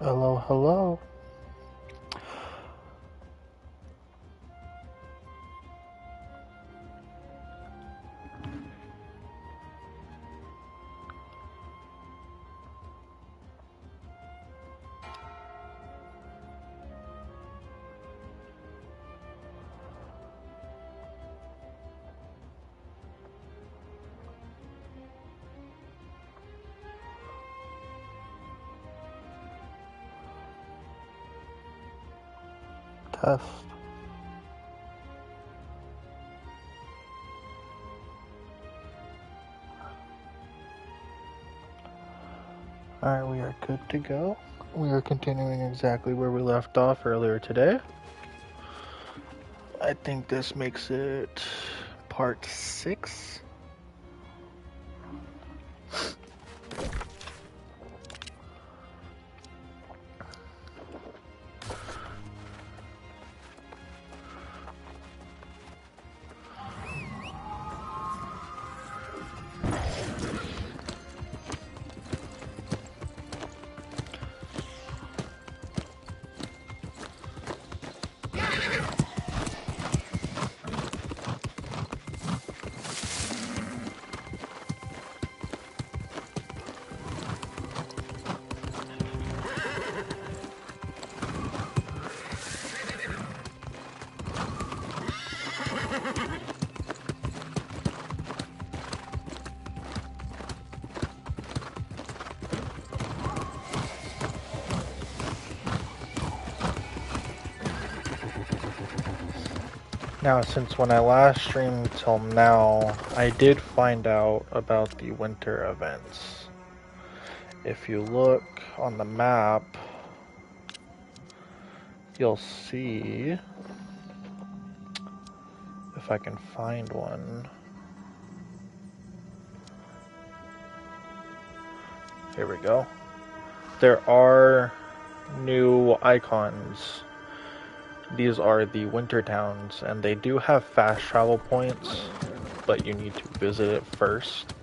Hello, hello. Test. Alright, we are good to go. We are continuing exactly where we left off earlier today. I think this makes it part 6. Now, since when I last streamed till now, I did find out about the winter events. If you look on the map, you'll see, if I can find one. Here we go. There are new icons. These are the winter towns, and they do have fast travel points, but you need to visit it first.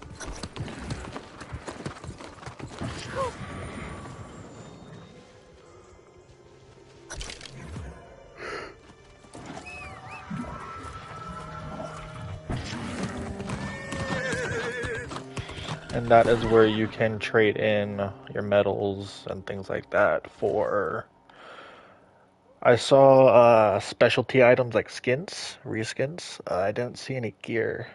And that is where you can trade in your medals and things like that for... I saw specialty items like skins, reskins. I didn't see any gear.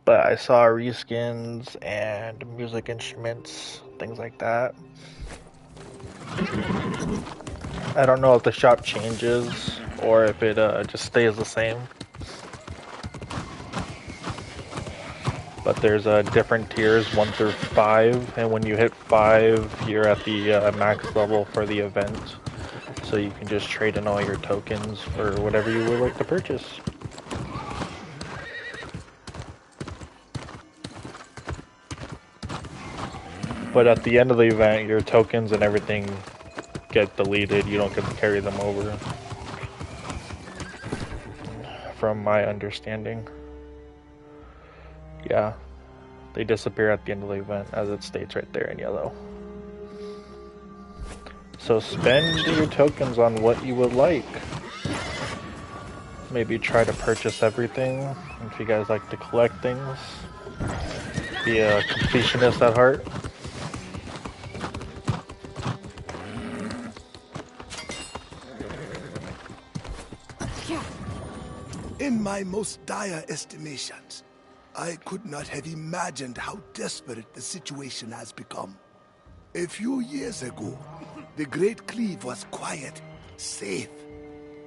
But I saw reskins and music instruments, things like that. I don't know if the shop changes or if it just stays the same. But there's different tiers, 1 through 5, and when you hit 5, you're at the max level for the event. So you can just trade in all your tokens for whatever you would like to purchase. But at the end of the event, your tokens and everything get deleted. You don't get to carry them over, from my understanding. Yeah, they disappear at the end of the event, as it states right there in yellow. So spend your tokens on what you would like. Maybe try to purchase everything, if you guys like to collect things. Be a completionist at heart. In my most dire estimations, I could not have imagined how desperate the situation has become. A few years ago, the Great Cleave was quiet, safe.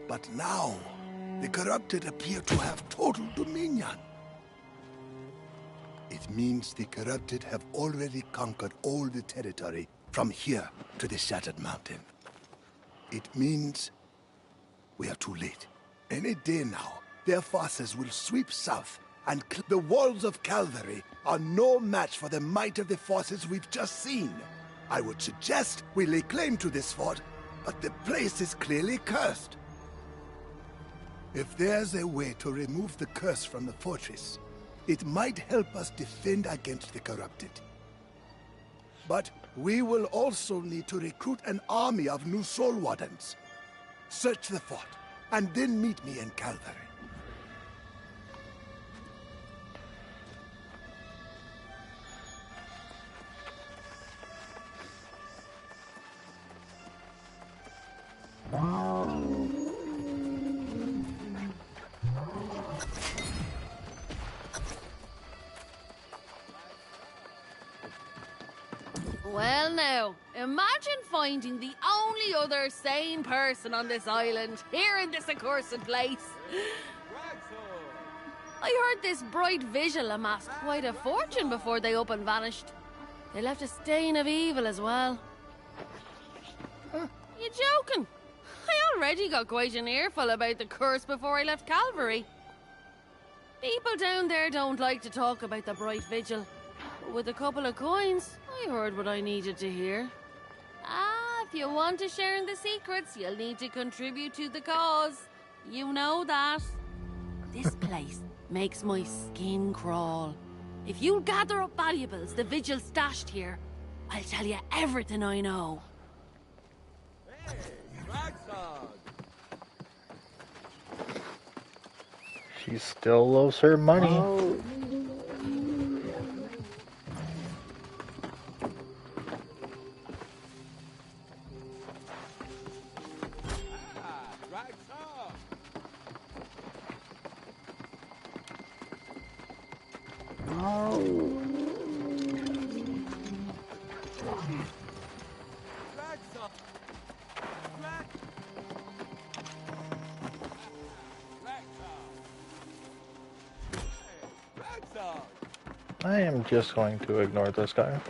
But now, the corrupted appear to have total dominion. It means the corrupted have already conquered all the territory from here to the Shattered Mountain. It means we are too late. Any day now, their forces will sweep south, and the walls of Calvary are no match for the might of the forces we've just seen. I would suggest we lay claim to this fort, but the place is clearly cursed. If there's a way to remove the curse from the fortress, it might help us defend against the corrupted. But we will also need to recruit an army of new Soul Wardens. Search the fort, and then meet me in Calvary. Well now, imagine finding the only other sane person on this island, here in this accursed place. I heard this bright vigil amassed quite a fortune before they up and vanished. They left a stain of evil as well. You joking? I already got quite an earful about the curse before I left Calvary. People down there don't like to talk about the bright vigil. But with a couple of coins, I heard what I needed to hear. If you want to share in the secrets, you'll need to contribute to the cause. You know that. This place makes my skin crawl. If you'll gather up valuables the vigil stashed here, I'll tell you everything I know. Hey, Ragdog! She still loves her money. I am just going to ignore this guy.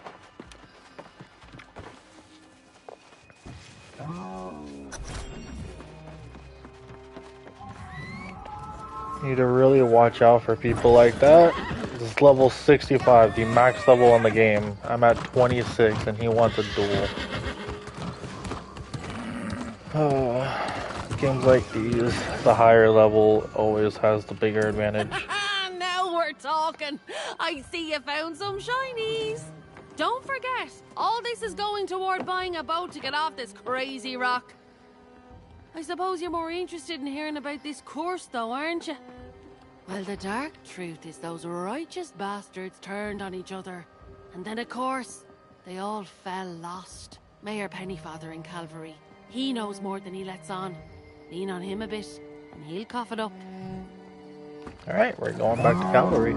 Need to really watch out for people like that. This is level 65, the max level in the game. I'm at 26 and he wants a duel. Games like these, the higher level always has the bigger advantage. Now we're talking. I see you found some shinies. Don't forget, all this is going toward buying a boat to get off this crazy rock. I suppose you're more interested in hearing about this curse though, aren't you? Well, the dark truth is those righteous bastards turned on each other. And then, of course, they all fell lost. Mayor Pennyfather in Calvary. He knows more than he lets on. Lean on him a bit, and he'll cough it up. Alright, we're going back to Calvary.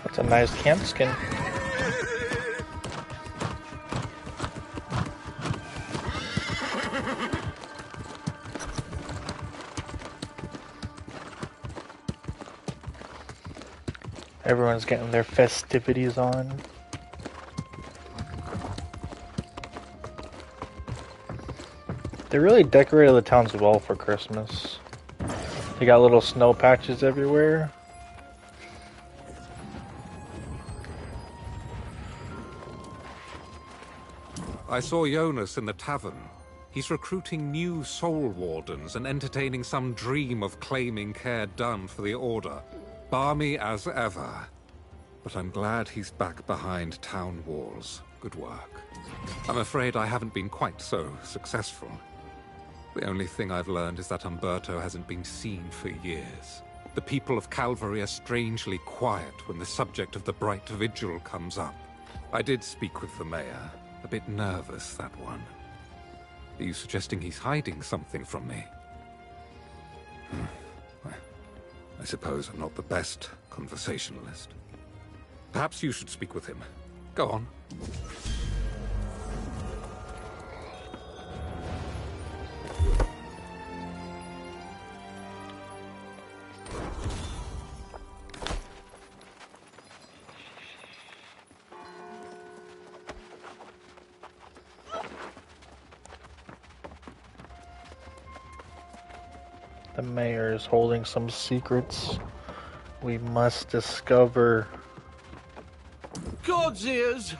That's a nice camp skin. Everyone's getting their festivities on. They really decorated the towns well for Christmas. They got little snow patches everywhere. I saw Jonas in the tavern. He's recruiting new Soul Wardens and entertaining some dream of claiming care done for the Order. Balmy as ever. But I'm glad he's back behind town walls. Good work. I'm afraid I haven't been quite so successful. The only thing I've learned is that Umberto hasn't been seen for years. The people of Calvary are strangely quiet when the subject of the Bright Vigil comes up. I did speak with the mayor. A bit nervous, that one. Are you suggesting he's hiding something from me? I suppose I'm not the best conversationalist. Perhaps you should speak with him. Go on. The mayor is holding some secrets we must discover. God's ears!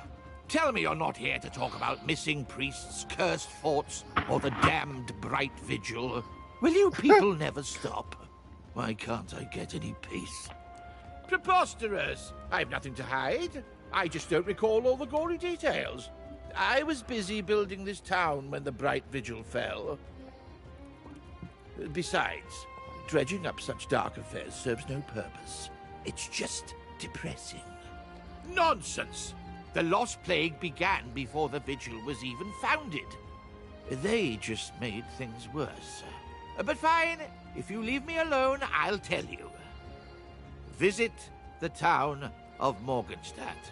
Tell me you're not here to talk about missing priests, cursed forts, or the damned Bright Vigil. Will you people never stop? Why can't I get any peace? Preposterous! I've nothing to hide. I just don't recall all the gory details. I was busy building this town when the Bright Vigil fell. Besides, dredging up such dark affairs serves no purpose. It's just depressing. Nonsense! The Lost Plague began before the Vigil was even founded. They just made things worse. But fine, if you leave me alone, I'll tell you. Visit the town of Morgenstadt.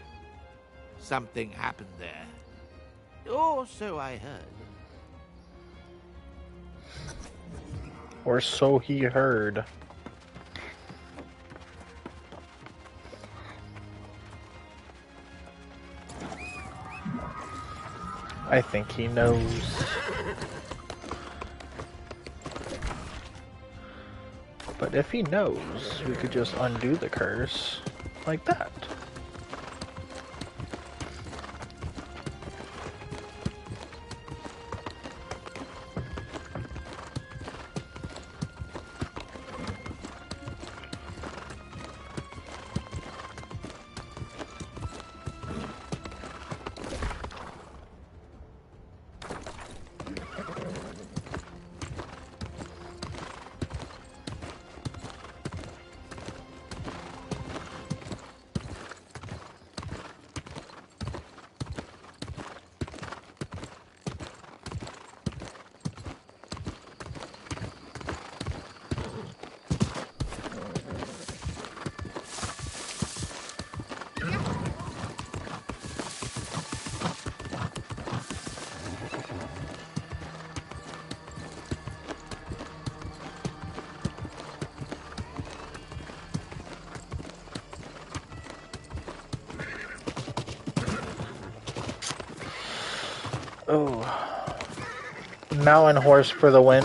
Something happened there. Or so I heard. Or so he heard. I think he knows. But if he knows, we could just undo the curse like that. Oh. Mountain horse for the win.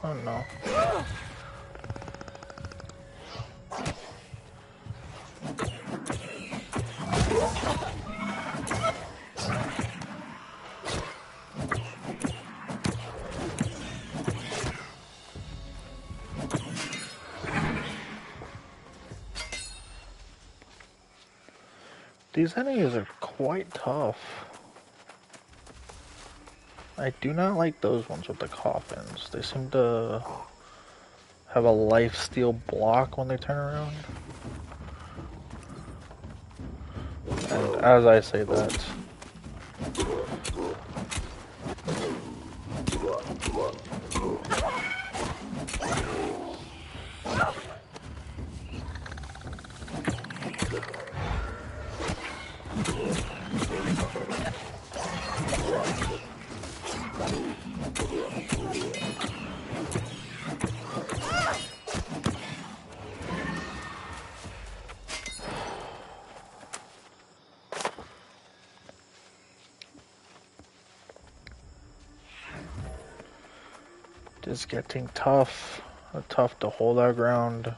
Oh no. These enemies are quite tough. I do not like those ones with the coffins. They seem to have a lifesteal block when they turn around. And as I say that, It is getting tough. Tough to hold our ground.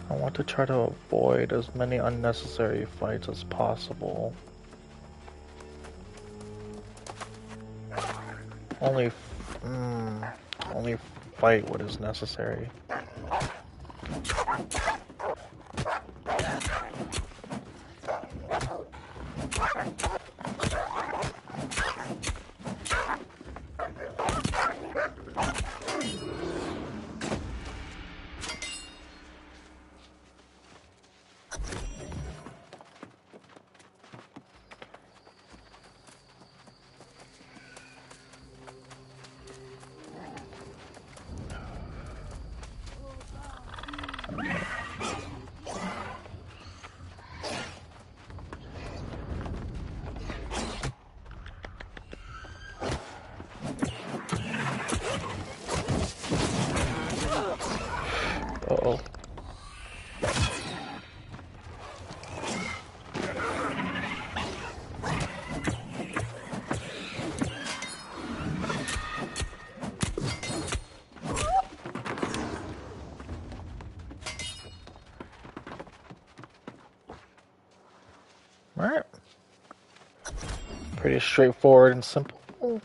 I want to try to avoid as many unnecessary fights as possible. Only fight what is necessary. Uh-oh. Alright. Pretty straightforward and simple.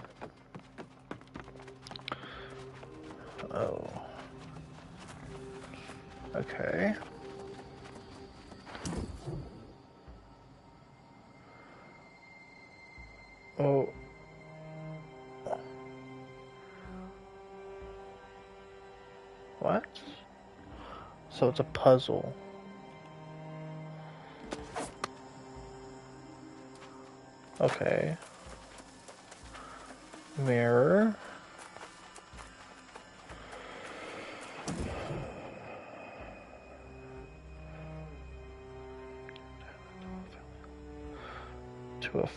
Oh. Okay. Oh. What? So it's a puzzle. Okay. Mirror. To a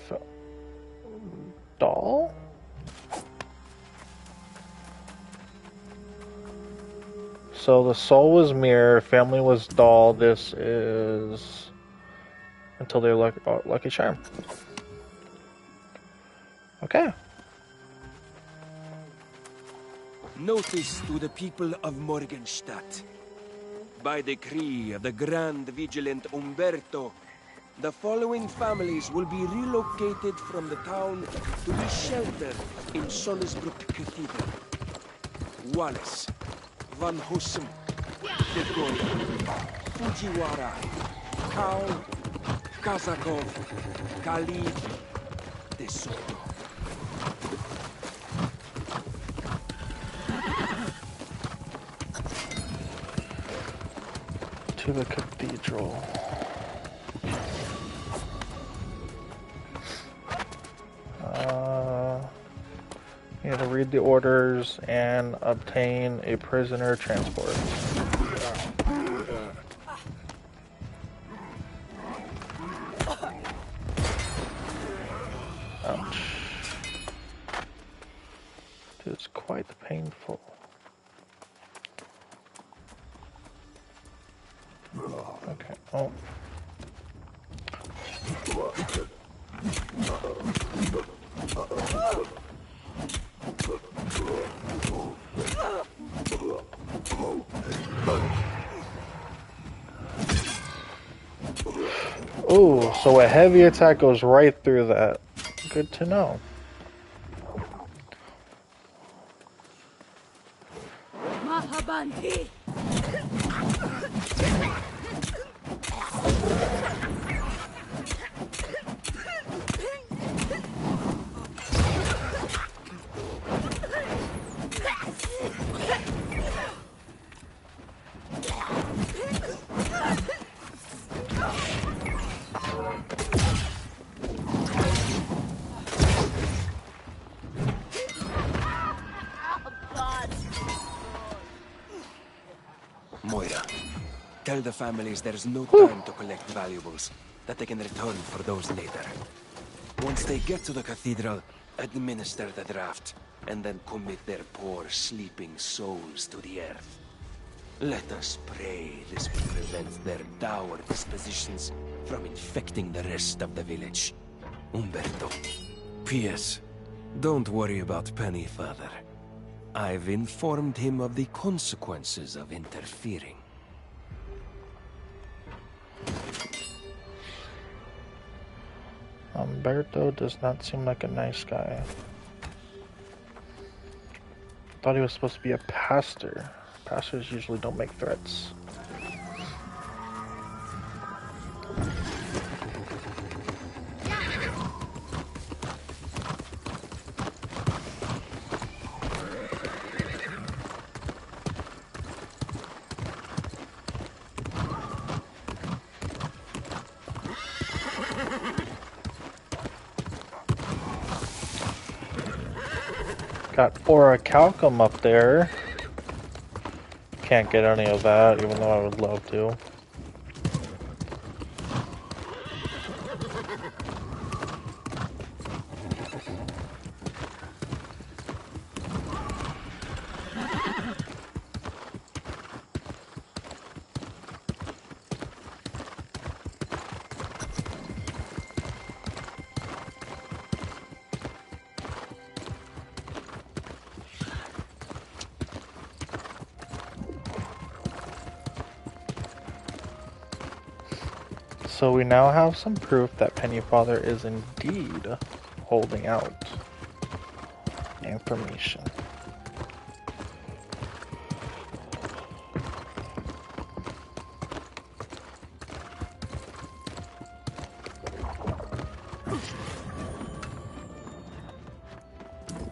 doll? So the soul was mirror, family was doll, this is until they're lucky charm. Okay. Notice to the people of Morgenstadt. By decree of the Grand Vigilant Umberto, the following families will be relocated from the town to be sheltered in Solisbrook Cathedral. Wallace, Van Hussem, De Goya, Fujiwara, Kao, Kazakov, Khalid, De Soto. To the cathedral. You have to read the orders and obtain a prisoner transport. Ouch. It's quite painful. Okay. Oh. Ooh, so a heavy attack goes right through that. Good to know. Mahabanti! Moira, tell the families there's no time to collect valuables, that they can return for those later. Once they get to the cathedral, administer the draft, and then commit their poor sleeping souls to the earth. Let us pray this will prevent their dour dispositions from infecting the rest of the village. Umberto. P.S. Don't worry about Penny, Father. I've informed him of the consequences of interfering. Umberto does not seem like a nice guy. Thought he was supposed to be a pastor. Pastors usually don't make threats. Got orichalcum up there. Can't get any of that, even though I would love to. So we now have some proof that Pennyfather is indeed holding out information.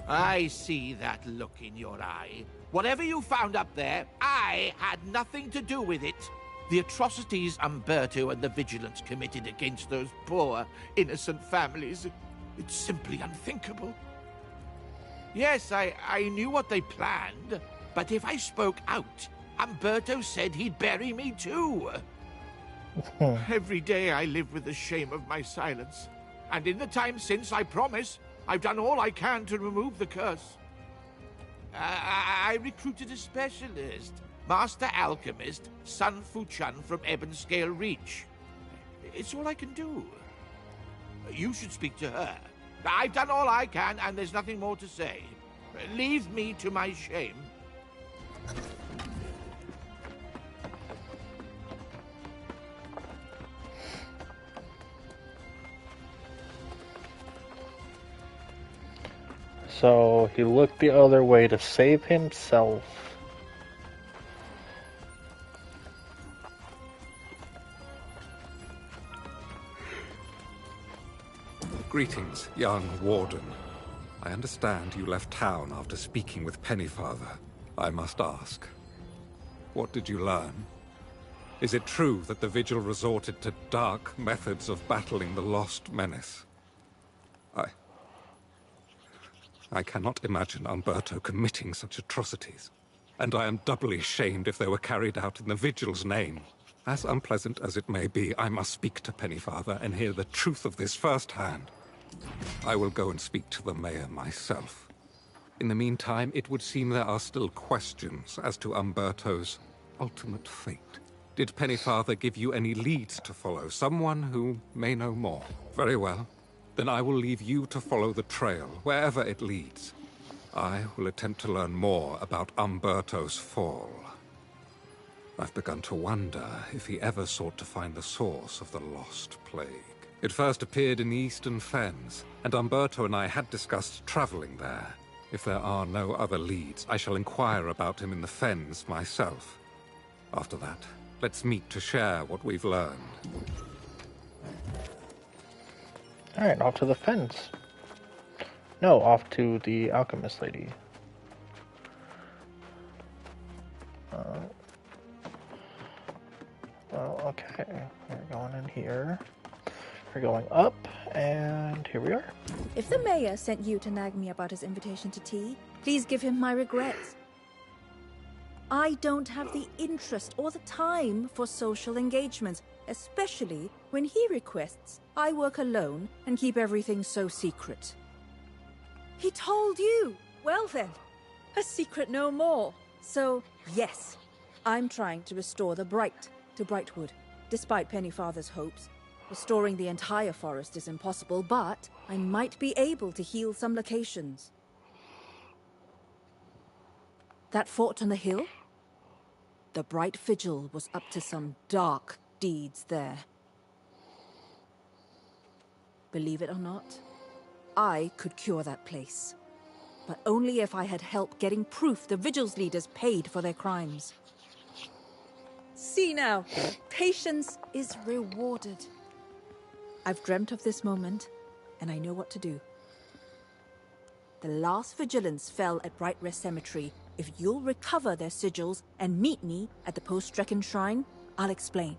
I see that look in your eye. Whatever you found up there, I had nothing to do with it. The atrocities Umberto and the Vigilants committed against those poor, innocent families, it's simply unthinkable. Yes, I knew what they planned, but if I spoke out, Umberto said he'd bury me too. Every day I live with the shame of my silence. And in the time since, I promise, I've done all I can to remove the curse. I recruited a specialist. Master Alchemist, Sun Fuchan from Ebonscale Reach. It's all I can do. You should speak to her. I've done all I can, and there's nothing more to say. Leave me to my shame. So he looked the other way to save himself. Greetings, young warden. I understand you left town after speaking with Pennyfather. I must ask, what did you learn? Is it true that the Vigil resorted to dark methods of battling the Lost Menace? I cannot imagine Umberto committing such atrocities, and I am doubly shamed if they were carried out in the Vigil's name. As unpleasant as it may be, I must speak to Pennyfather and hear the truth of this firsthand. I will go and speak to the mayor myself. In the meantime, it would seem there are still questions as to Umberto's ultimate fate. Did Pennyfather give you any leads to follow? Someone who may know more? Very well. Then I will leave you to follow the trail, wherever it leads. I will attempt to learn more about Umberto's fall. I've begun to wonder if he ever sought to find the source of the lost plague. It first appeared in the Eastern Fens, and Umberto and I had discussed traveling there. If there are no other leads, I shall inquire about him in the Fens myself. After that, let's meet to share what we've learned. Alright, off to the fence. No, off to the alchemist lady. Well, okay. We're going in here. We're going up, and here we are. If the mayor sent you to nag me about his invitation to tea, please give him my regrets. I don't have the interest or the time for social engagements, especially when he requests I work alone and keep everything so secret. He told you! Well then, a secret no more. So, yes, I'm trying to restore the Bright to Brightwood, despite Pennyfather's hopes. Restoring the entire forest is impossible, but I might be able to heal some locations. That fort on the hill? The Bright Vigil was up to some dark deeds there. Believe it or not, I could cure that place. But only if I had help getting proof the Vigil's leaders paid for their crimes. See now, patience is rewarded. I've dreamt of this moment, and I know what to do. The last vigilance fell at Bright Rest Cemetery. If you'll recover their sigils and meet me at the Post-Strecken Shrine, I'll explain.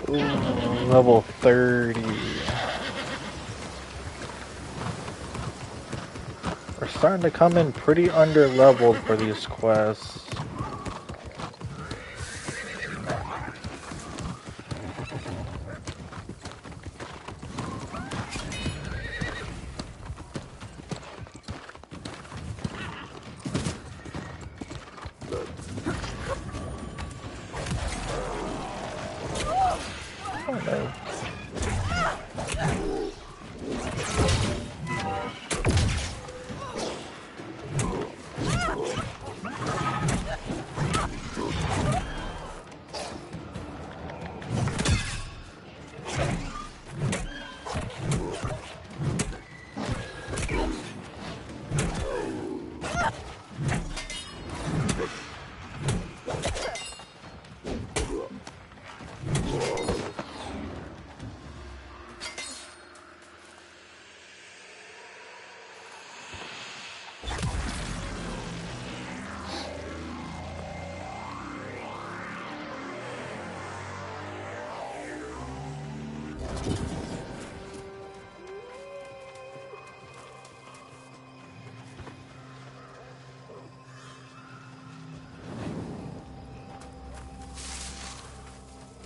Ooh, level 30. We're starting to come in pretty under-leveled for these quests. Oh no.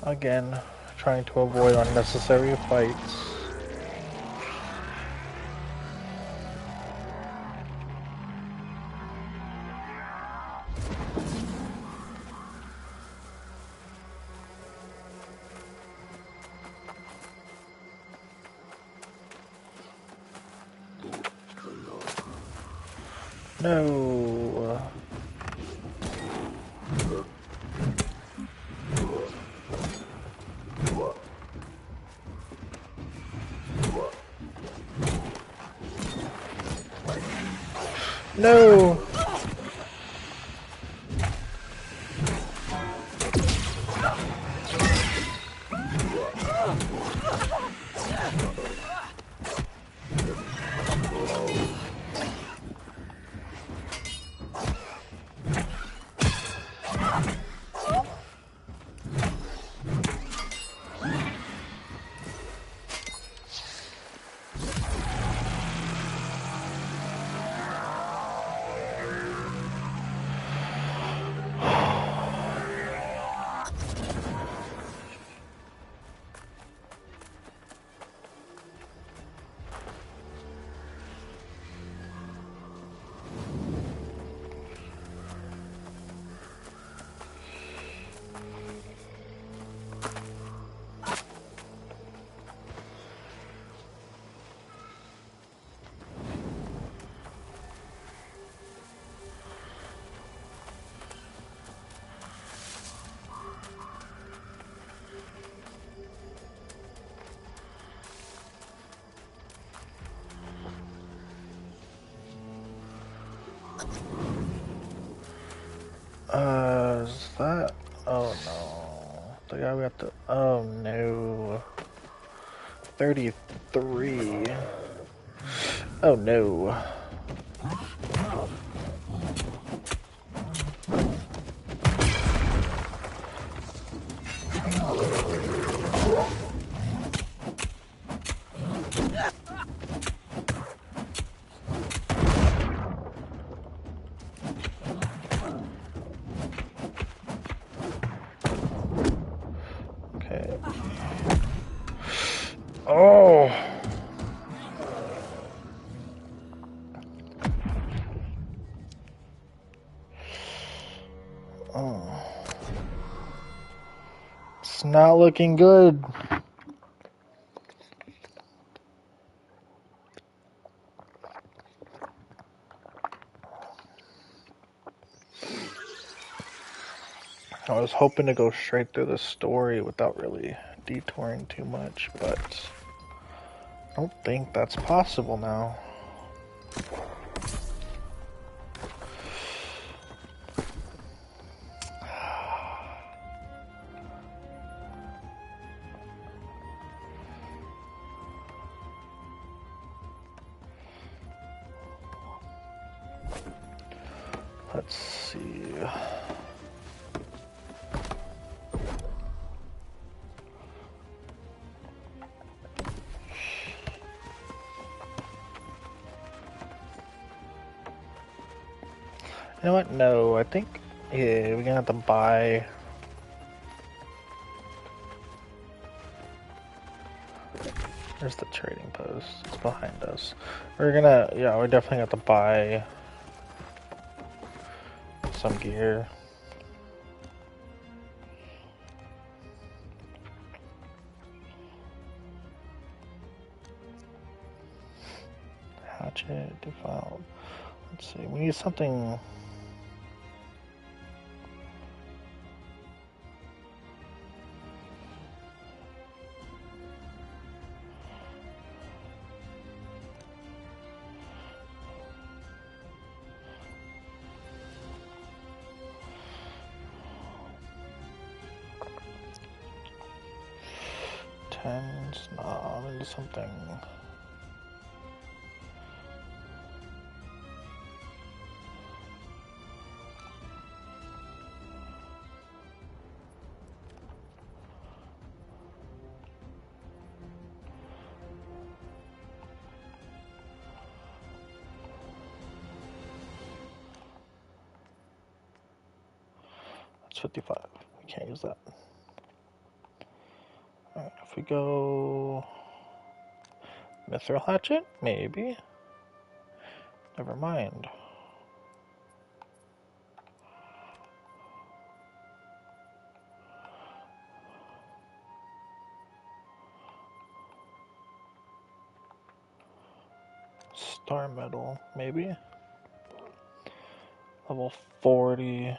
Again, trying to avoid unnecessary fights. No. No. Is that? Oh no. The guy we have to. Oh no. 33. Oh no. Okay. Oh! Oh. It's not looking good. I was hoping to go straight through the story without really detouring too much, but I don't think that's possible now. Let's see. You know what? No, I think we're gonna have to buy. There's the trading post. It's behind us. We're definitely have to buy some gear. Hatchet, defiled. Let's see, we need something. Tens, no, I'm into something. That's 55. We can't use that. Alright, if we go Mithril Hatchet, maybe. Never mind. Star Metal, maybe. Level 40.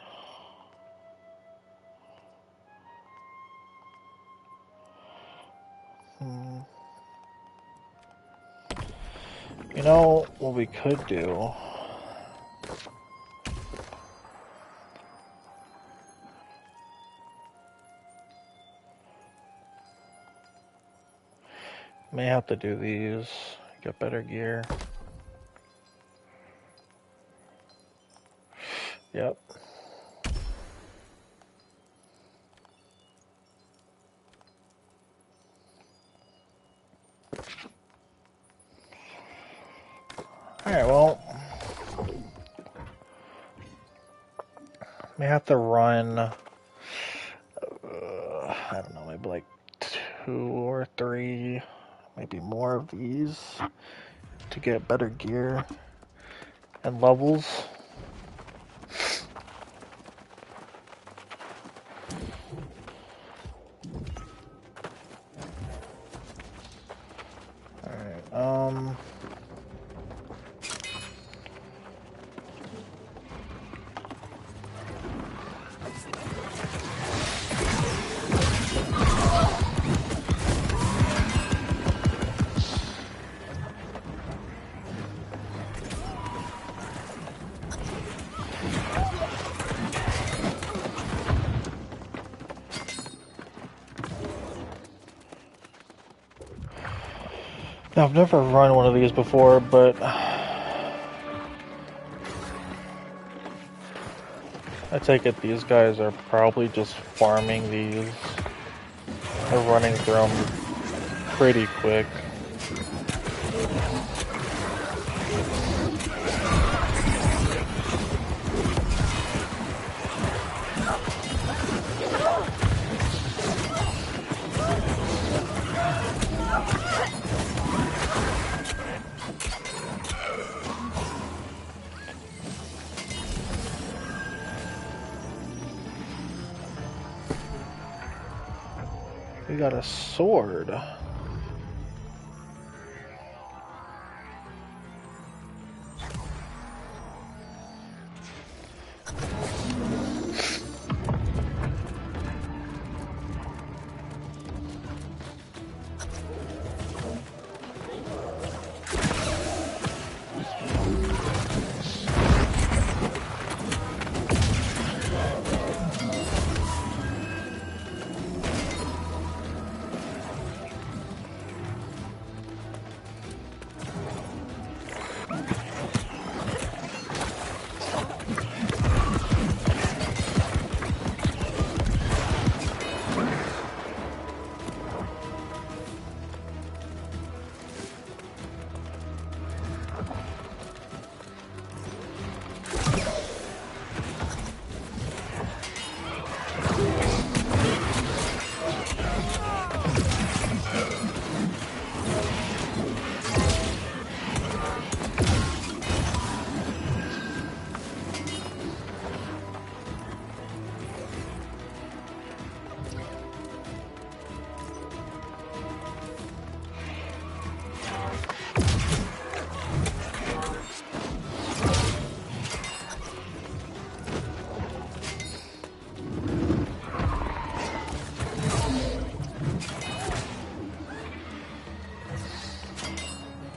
You know what we could do? May have to do these. Get better gear. Yep. Alright, well. May have to run. I don't know, maybe like 2 or 3, maybe more of these to get better gear and levels. Alright, I've never run one of these before, but I take it these guys are probably just farming these or running through them pretty quick. We got a sword.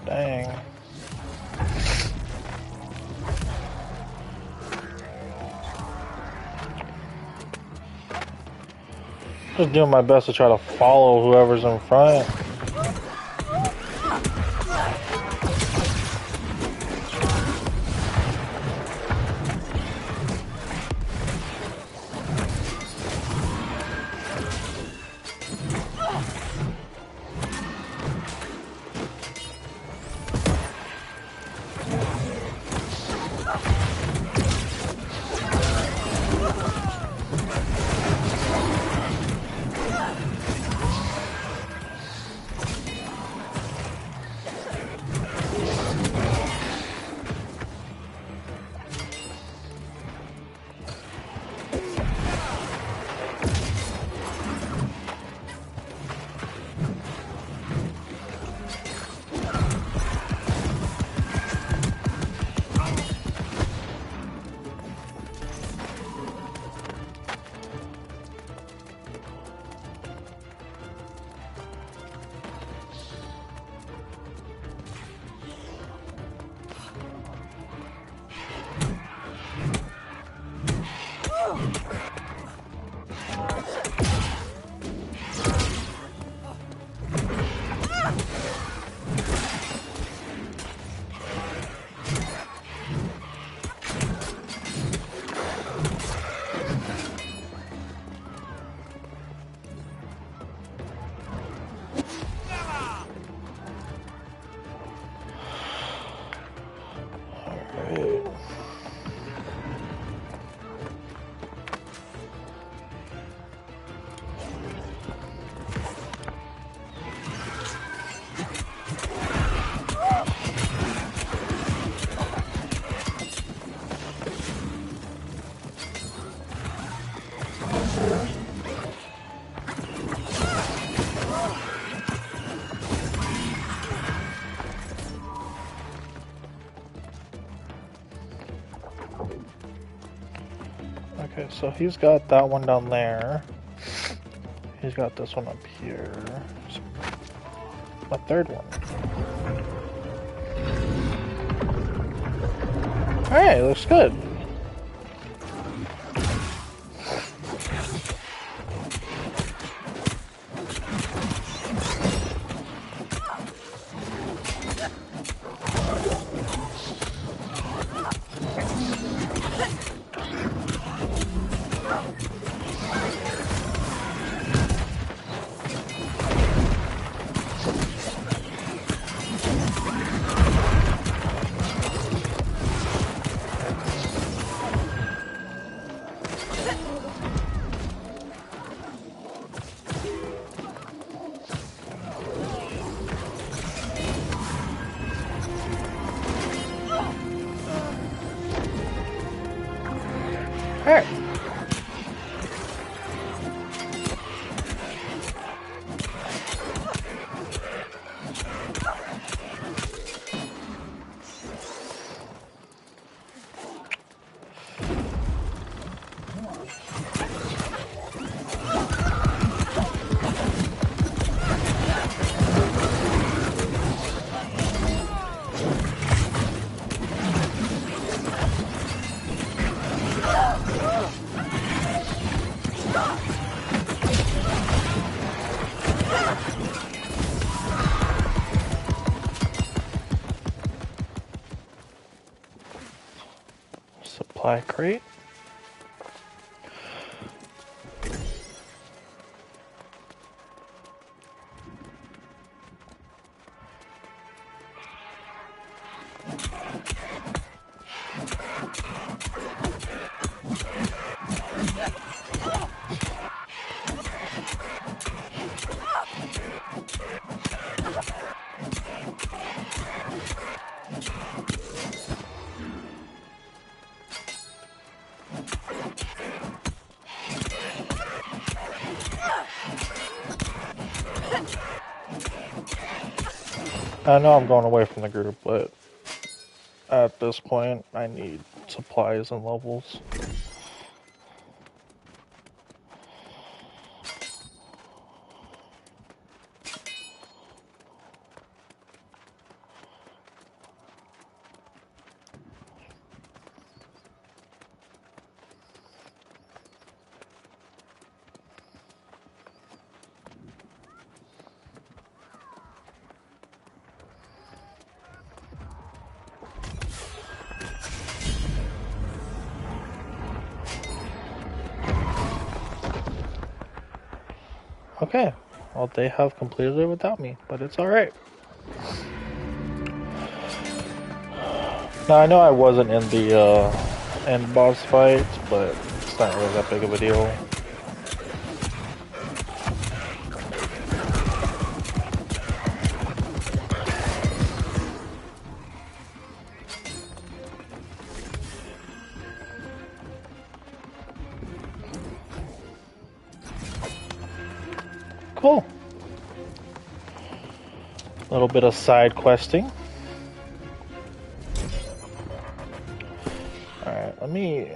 Dang. Just doing my best to try to follow whoever's in front. Okay, so he's got that one down there. He's got this one up here. So, a third one. Alright, looks good. Alright. Supply crate. I know I'm going away from the group, but at this point, I need supplies and levels. Okay, well, they have completed it without me, but it's alright. Now, I know I wasn't in the end boss fight, but it's not really that big of a deal. Cool. A little bit of side questing. Alright, let me,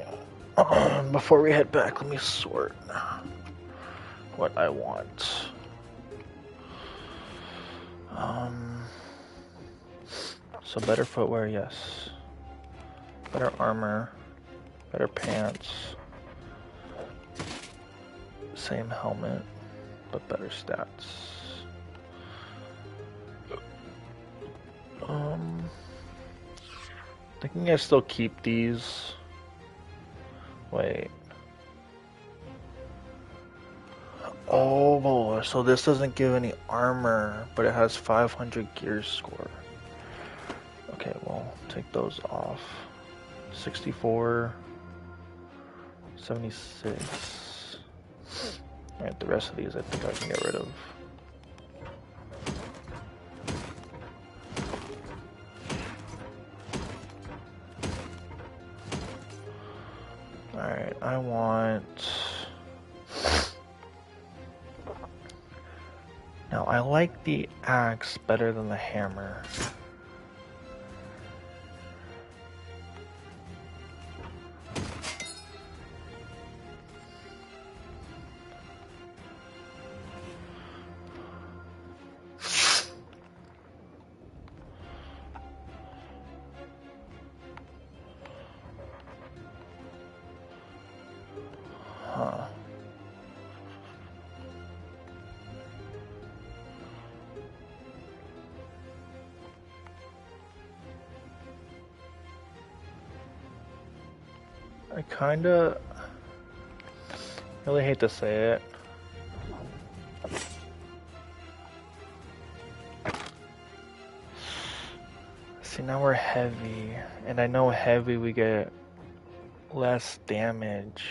before we head back, let me sort what I want. So better footwear, yes. Better armor, better pants. Same helmet, but better stats. Thinking I still keep these. Wait. Oh boy, so this doesn't give any armor, but it has 500 gear score. Okay, well, take those off. 64, 76. Alright, the rest of these I think I can get rid of. Alright, I want... Now, I like the axe better than the hammer. Huh. I kinda really hate to say it. See, now we're heavy, and I know heavy we get less damage.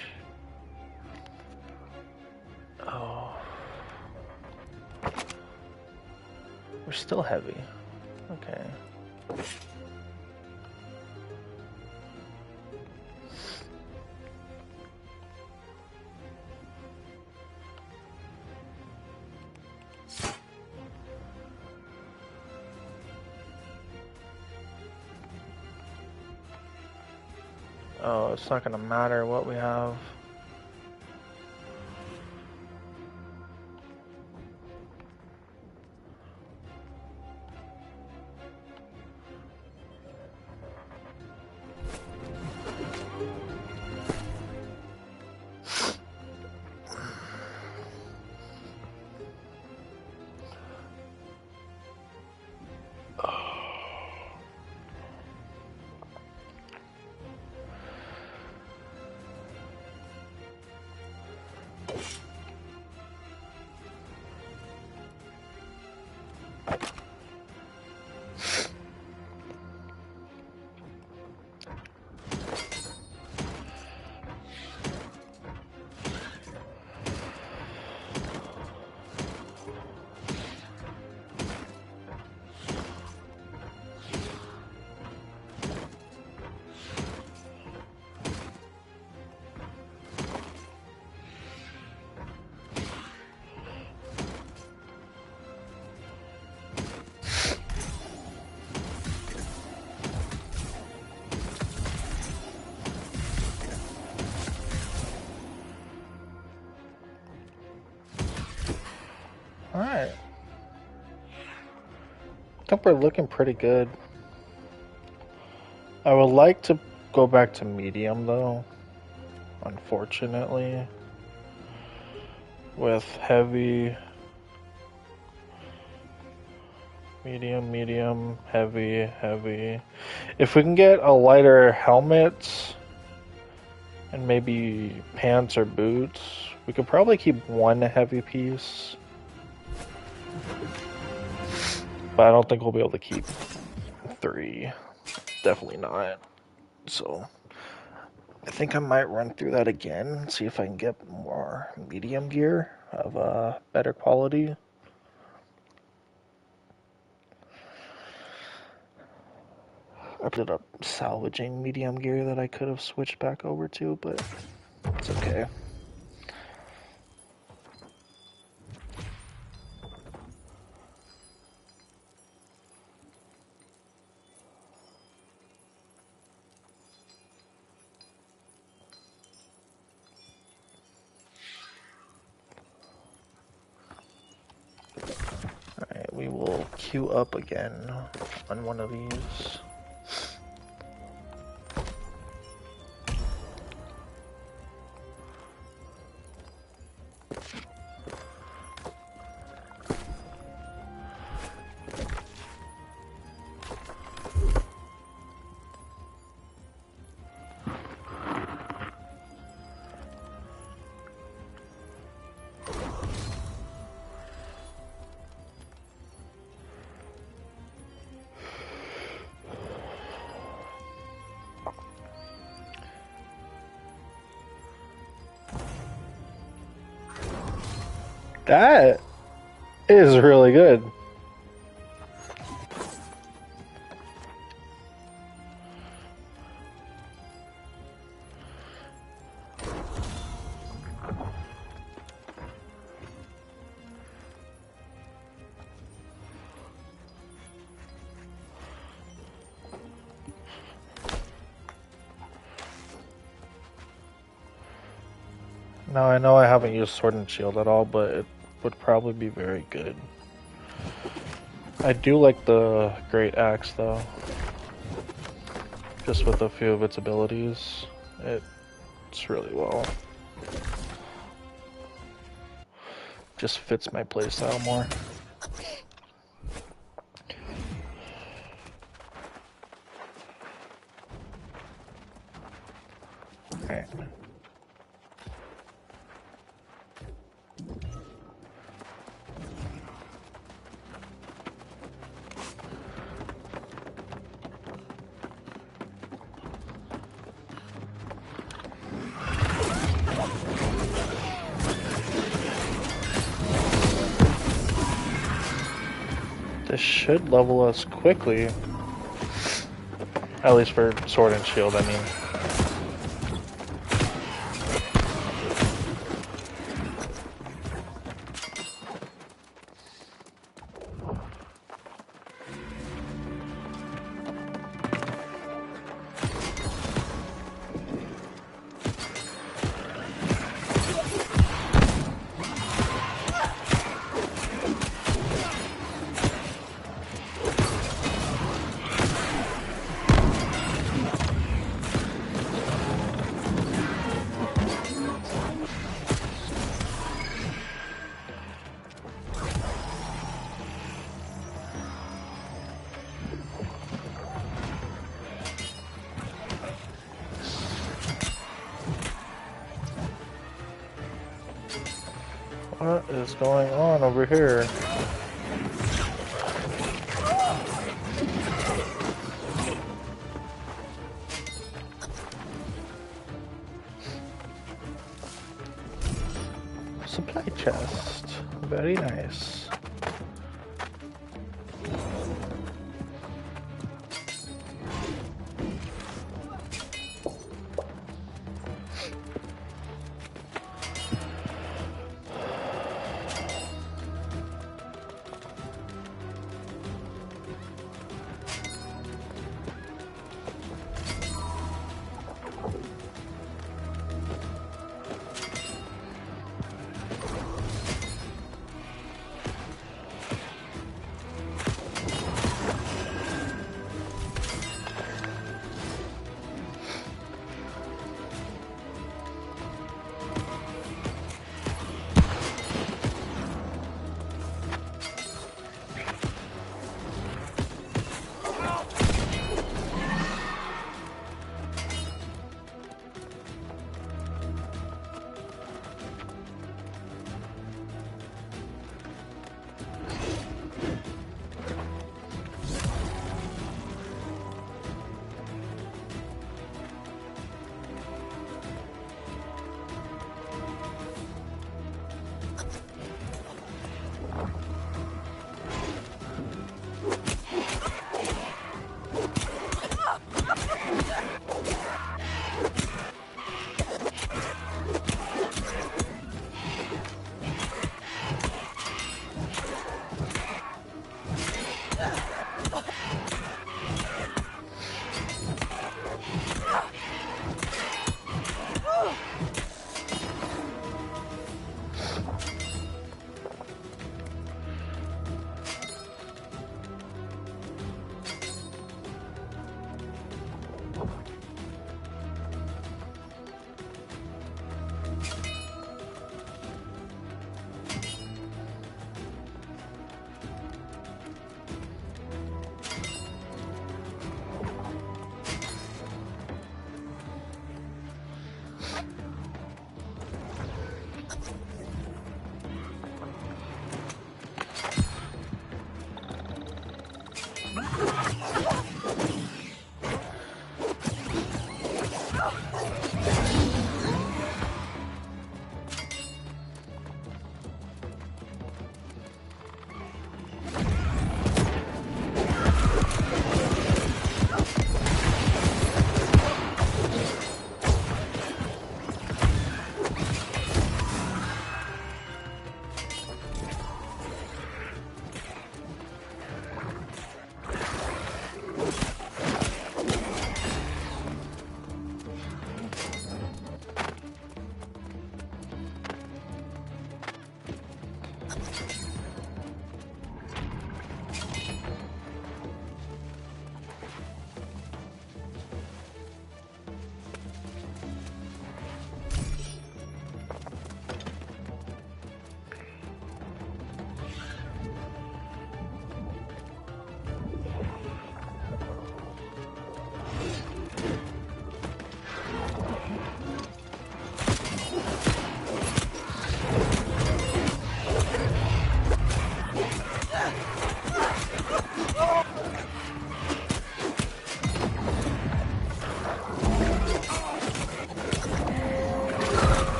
Oh. We're still heavy. Okay. Oh, it's not gonna matter what we have. Alright. I think we're looking pretty good. I would like to go back to medium though, unfortunately. With heavy, medium, heavy. If we can get a lighter helmet and maybe pants or boots, we could probably keep one heavy piece. But I don't think we'll be able to keep 3. Definitely not. So I think I might run through that again, see if I can get more medium gear of better quality. I ended up salvaging medium gear that I could have switched back over to, but it's okay. Alright, we will queue up again on one of these. That is really good. Now I know I haven't used Sword and Shield at all, but it would probably be very good. I do like the Great Axe though. Just with a few of its abilities, it's really well. Just fits my playstyle more. Alright. This should level us quickly. At least for Sword and Shield, I mean. What is going on over here? Supply chest. Very nice.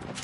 Nope.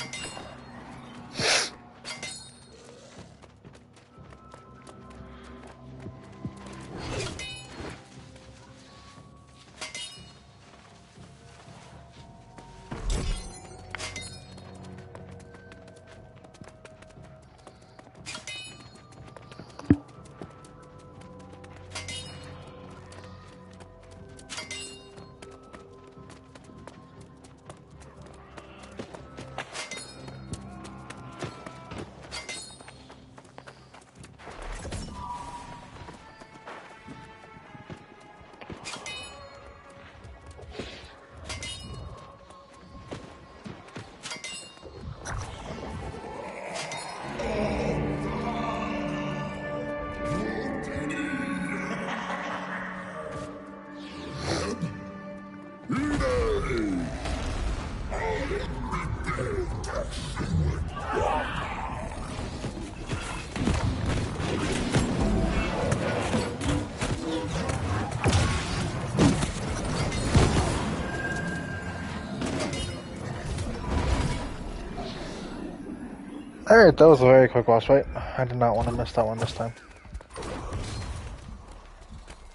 Alright, that was a very quick boss fight. I did not want to miss that one this time.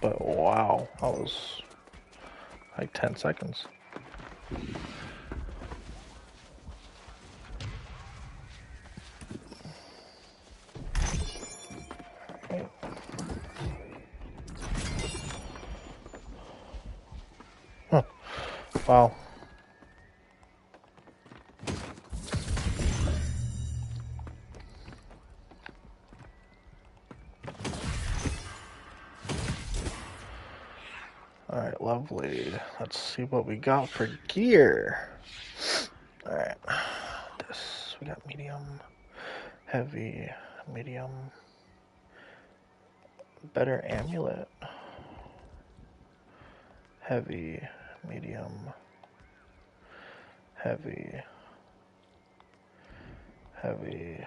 But wow, that was like 10 seconds. Huh. Wow. Alright, lovely. Let's see what we got for gear. Alright. This, we got medium, heavy, medium, better amulet, heavy, medium, heavy, heavy,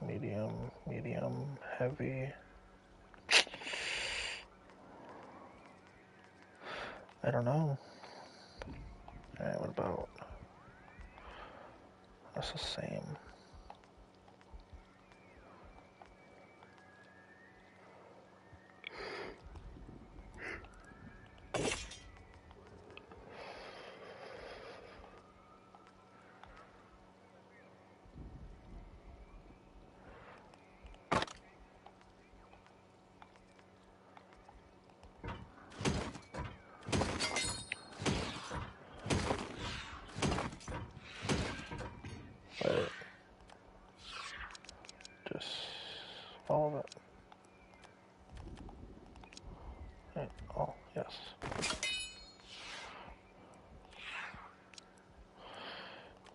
medium, medium, heavy. I don't know. Alright, what about... That's the same. But just all of it. Right. Oh, yes.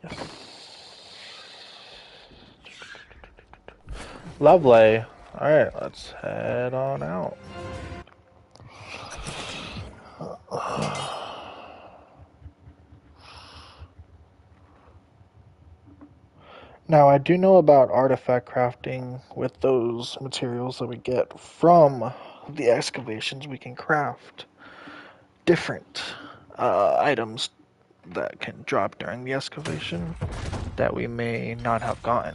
Yes. Lovely. Alright, let's head on out. Now, I do know about artifact crafting with those materials that we get from the excavations. We can craft different items that can drop during the excavation that we may not have gotten.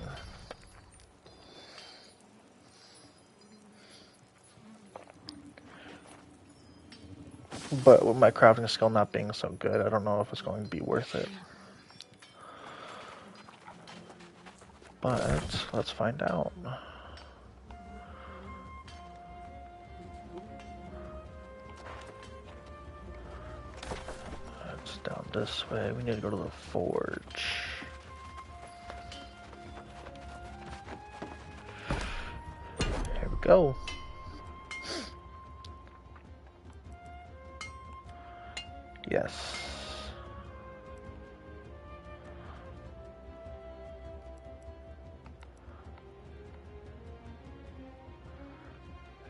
But with my crafting skill not being so good, I don't know if it's going to be worth it. But let's find out. It's down this way. We need to go to the forge. Here we go. Yes.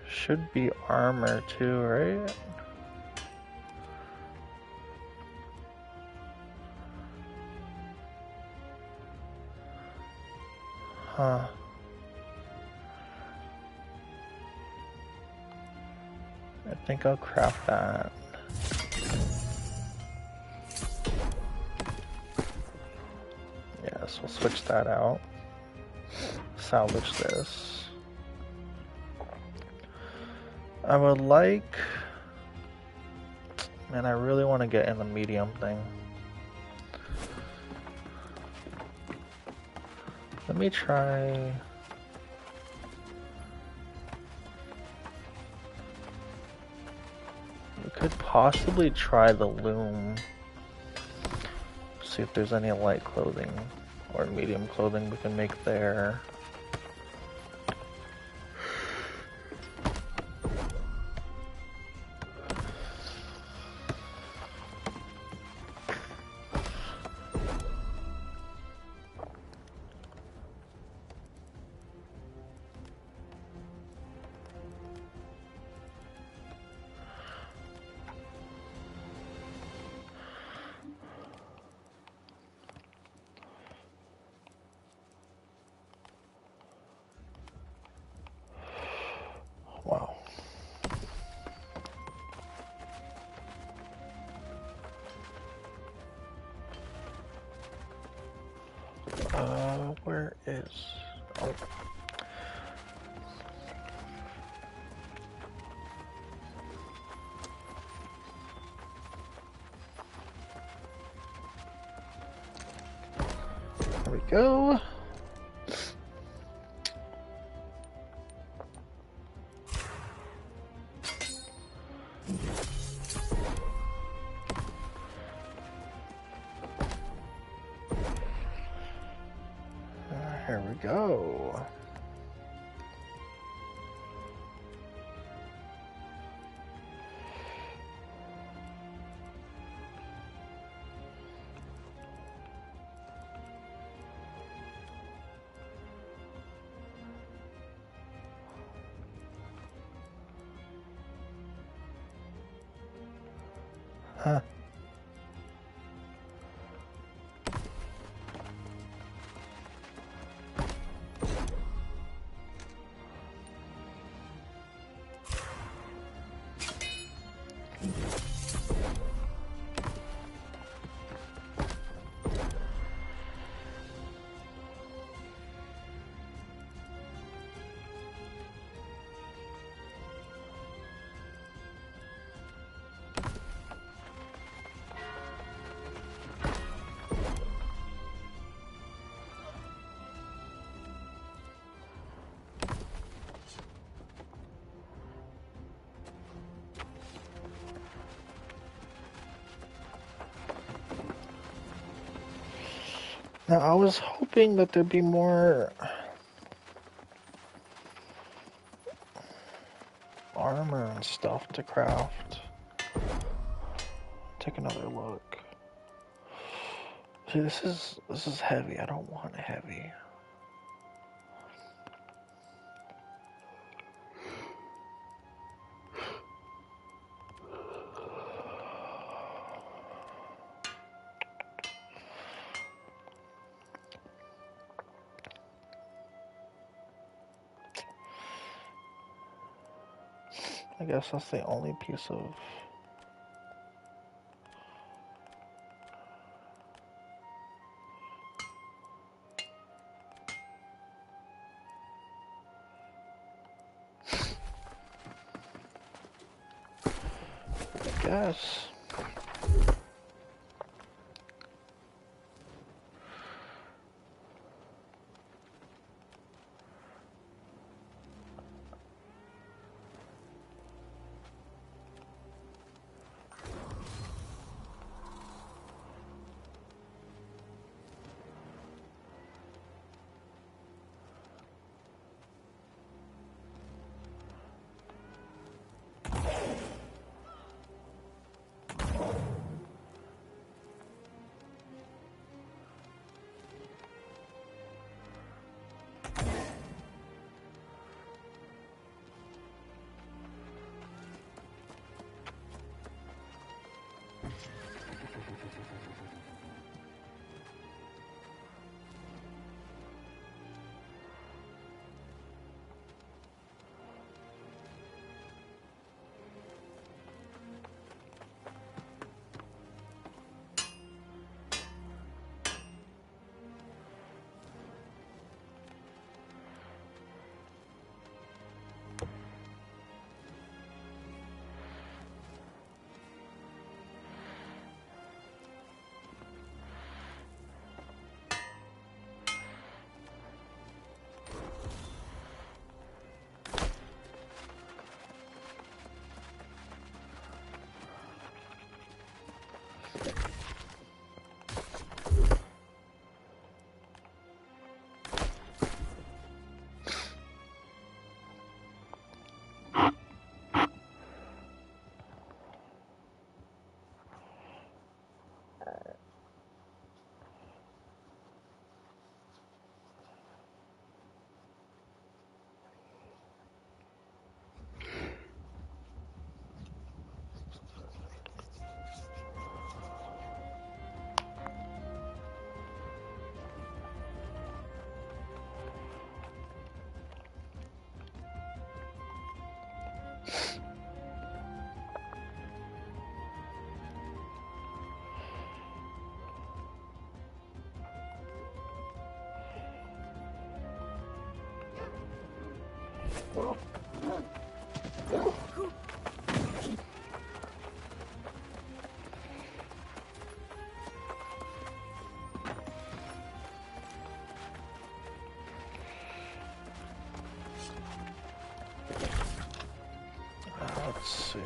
Should be armor too, right? Huh. I think I'll craft that. Yes, we'll switch that out. Salvage this. I would like... Man, I really want to get in the medium thing. Let me try... We could possibly try the loom. See if there's any light clothing or medium clothing we can make there. Wow. Where is... Oh. There we go. Here we go. Huh. Now, I was hoping that there'd be more armor and stuff to craft. Take another look. See, this is heavy. I don't want heavy. I guess that's the only piece of... I guess. Let's see.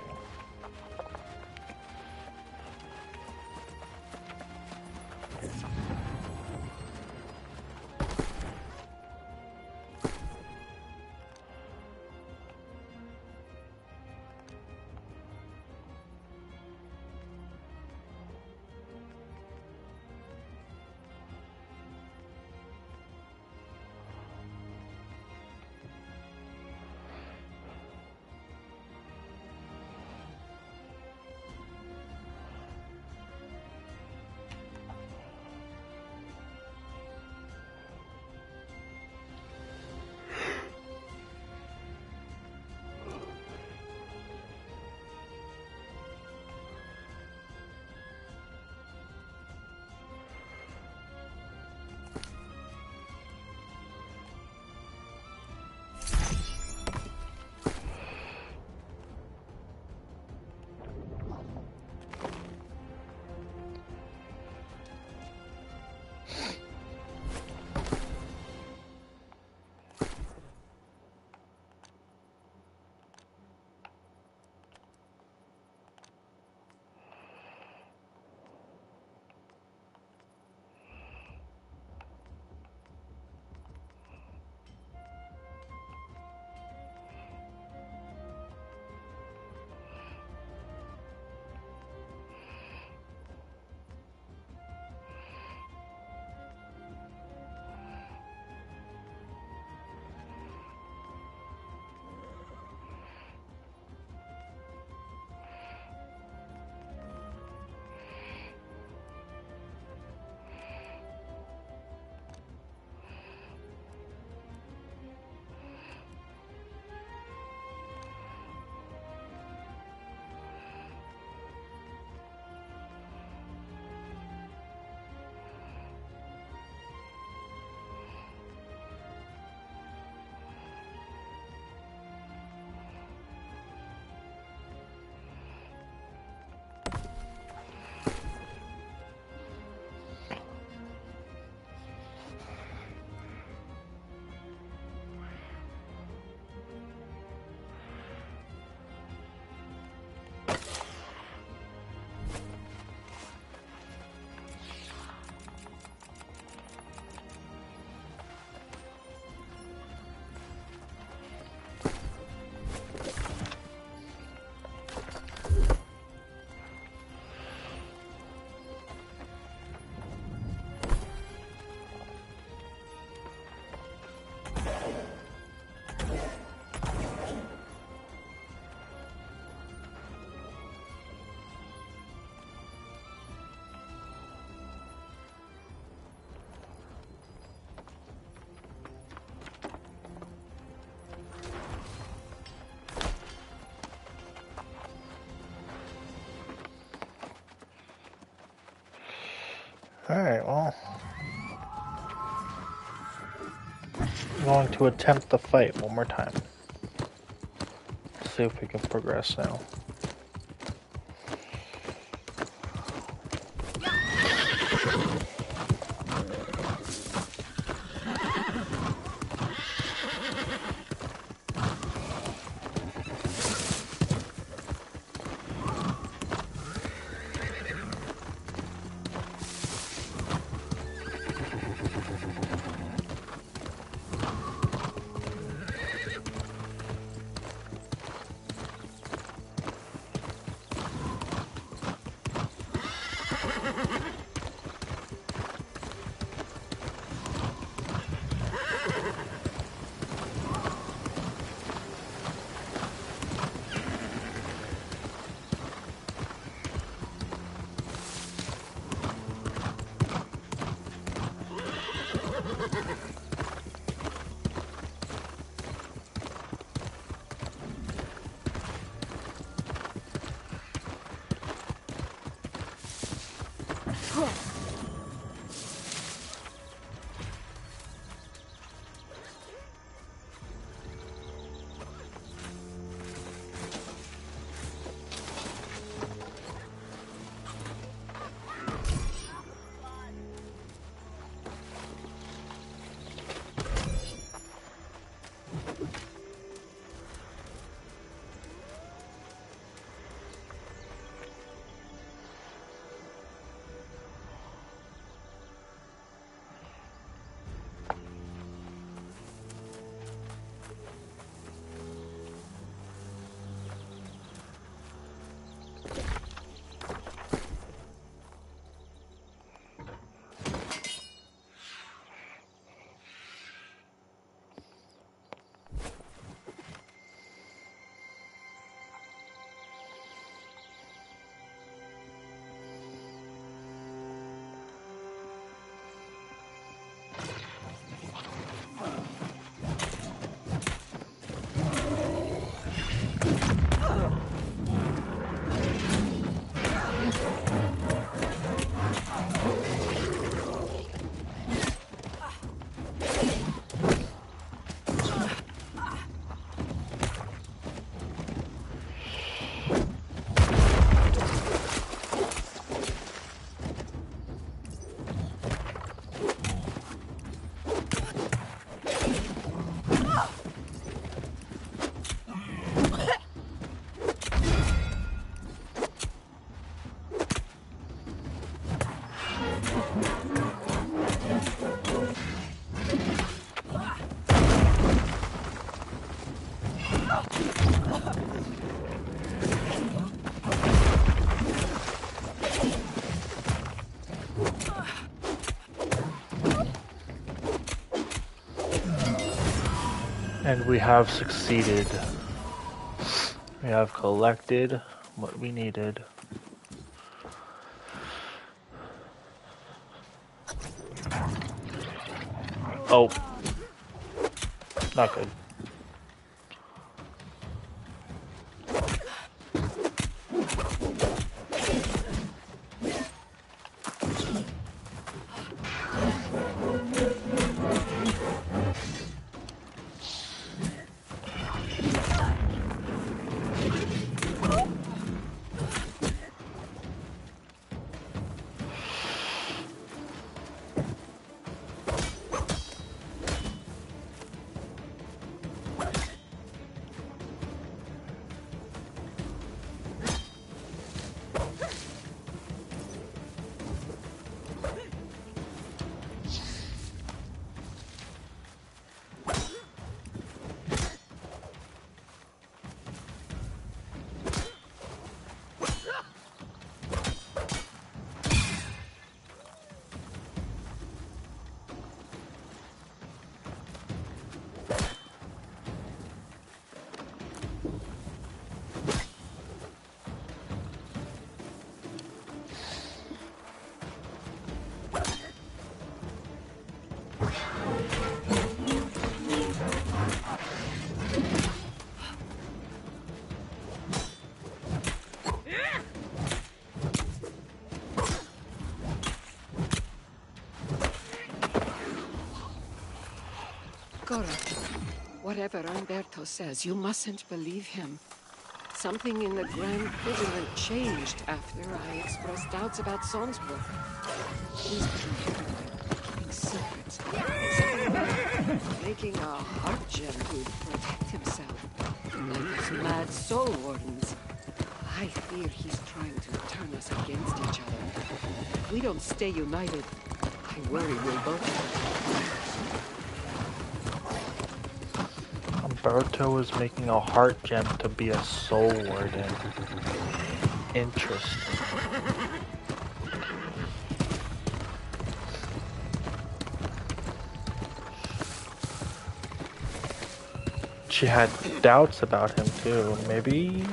Alright, well. I'm going to attempt the fight one more time. See if we can progress now. And we have succeeded. We have collected what we needed. Oh. Not good. Cora, whatever Umberto says, you mustn't believe him. Something in the Grand Vigilant changed after I expressed doubts about Salzburg. He's been keeping secrets. Something about making a heart gem to protect himself. Like those mad soul wardens. I fear he's trying to turn us against each other. If we don't stay united, I worry we'll both. Umberto is making a heart gem to be a soul warden. Interesting. She had doubts about him too. Maybe.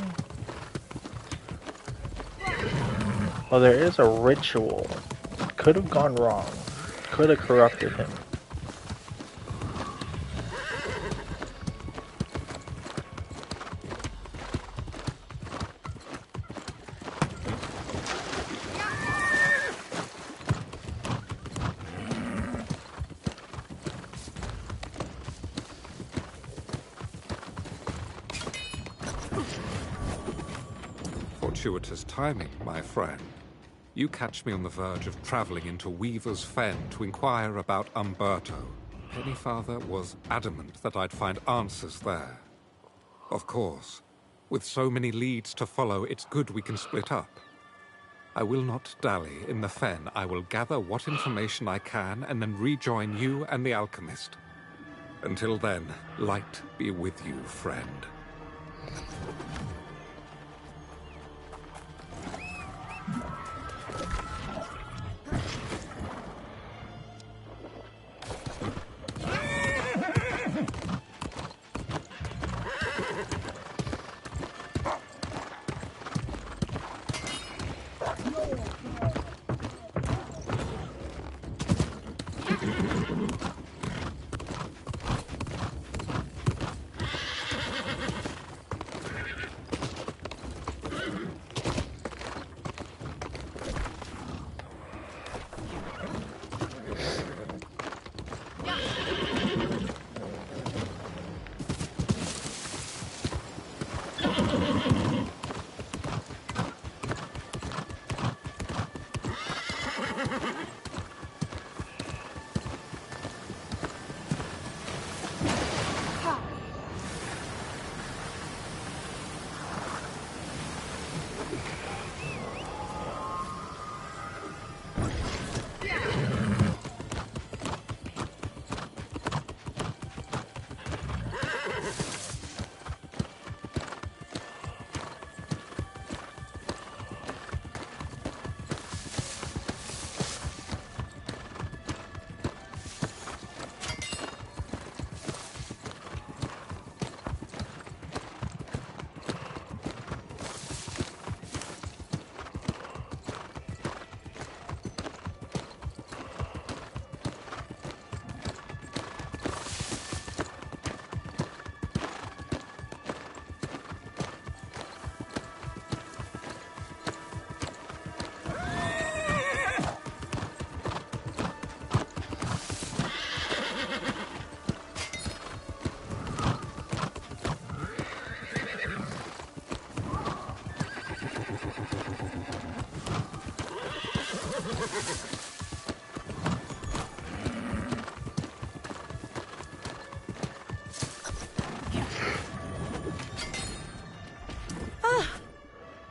Well, there is a ritual. Could have gone wrong. Could have corrupted him. Fortuitous timing, my friend. You catch me on the verge of traveling into Weaver's Fen to inquire about Umberto. Pennyfather was adamant that I'd find answers there. Of course, with so many leads to follow, it's good we can split up. I will not dally in the Fen. I will gather what information I can and then rejoin you and the alchemist. Until then, light be with you, friend.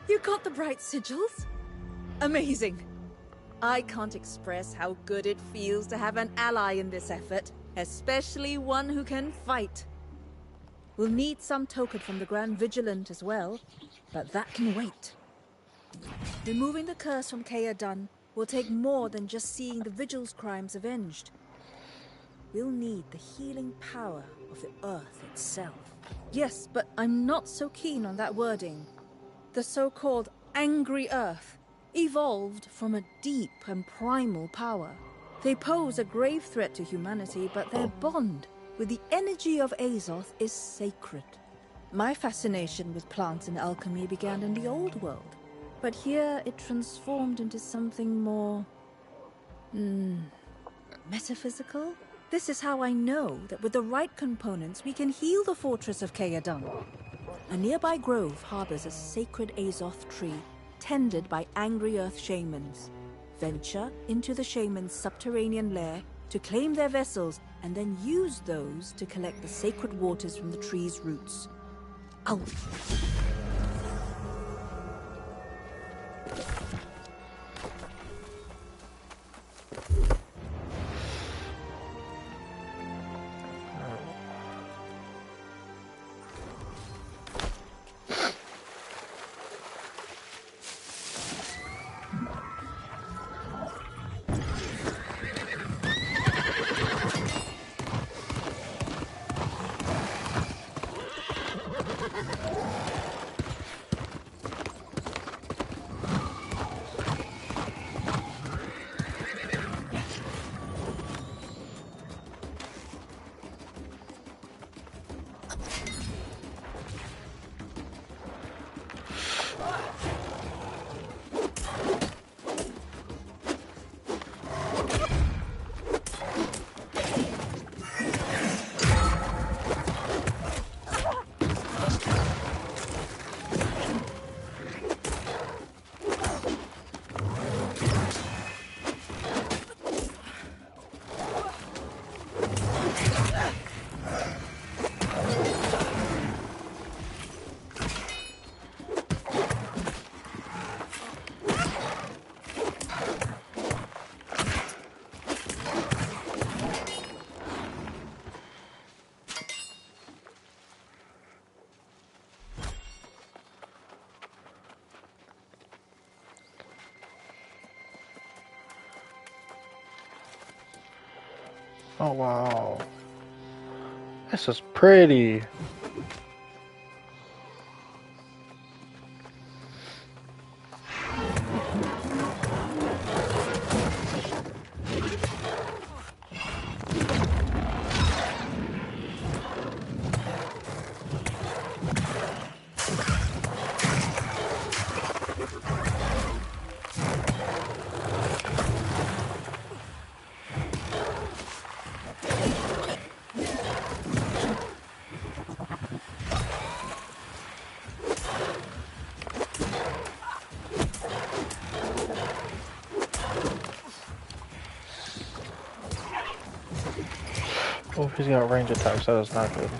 You got the bright sigils? Amazing. I can't express how good it feels to have an ally in this effort, especially one who can fight. We'll need some token from the Grand Vigilant as well, but that can wait. Removing the curse from Aeternum will take more than just seeing the Vigil's crimes avenged. We'll need the healing power of the Earth itself. Yes, but I'm not so keen on that wording. The so-called Angry Earth evolved from a deep and primal power. They pose a grave threat to humanity, but their bond with the energy of Azoth is sacred. My fascination with plants and alchemy began in the old world, but here it transformed into something more... metaphysical? This is how I know that with the right components we can heal the fortress of Aeternum. A nearby grove harbors a sacred Azoth tree, tended by angry earth shamans. Venture into the shamans' subterranean lair to claim their vessels, and then use those to collect the sacred waters from the tree's roots. Ow! Oh wow. This is pretty. Oh, he's got range attacks. That is not good.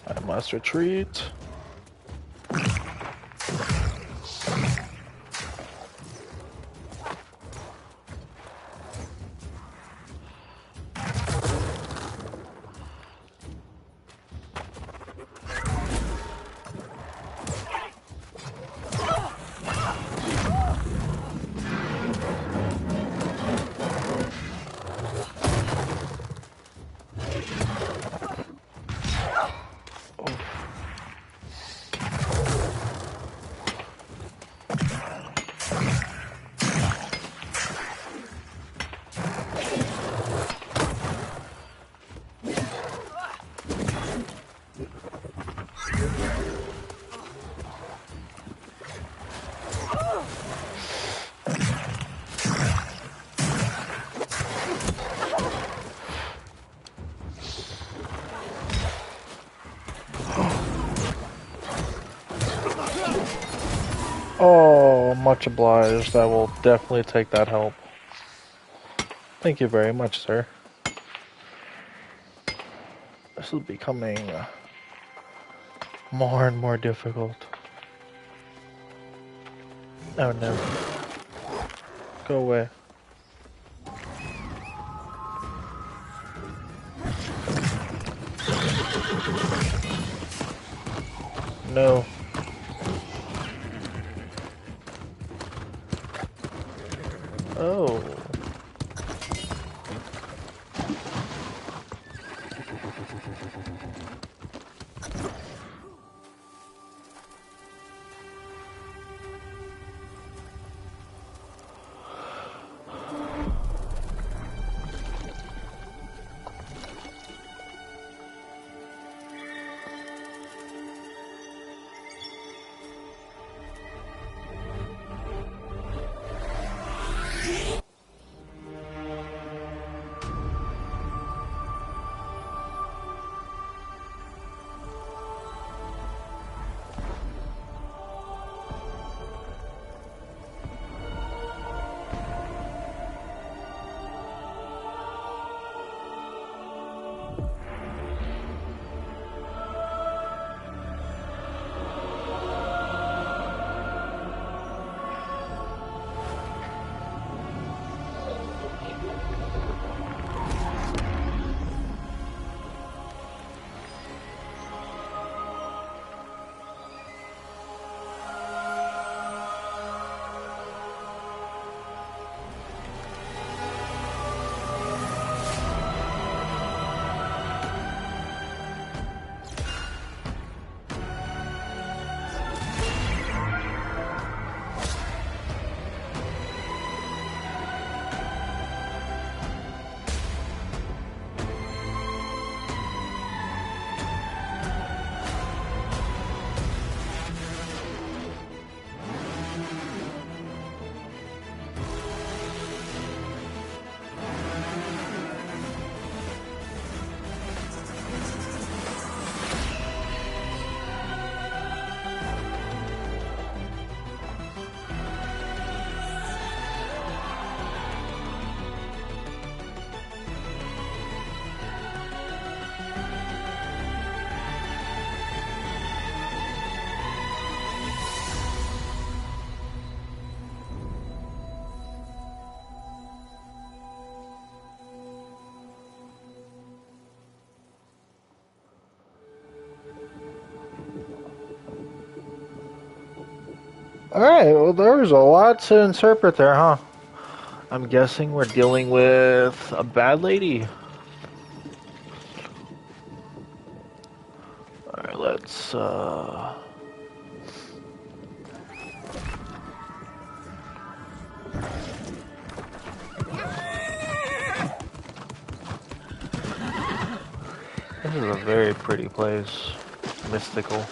I must retreat. Oh, much obliged. I will definitely take that help. Thank you very much, sir. This is becoming more and more difficult. Oh no. Go away. No. Oh. Alright, well there's a lot to interpret there, huh? I'm guessing we're dealing with a bad lady. Alright, let's this is a very pretty place. Mystical.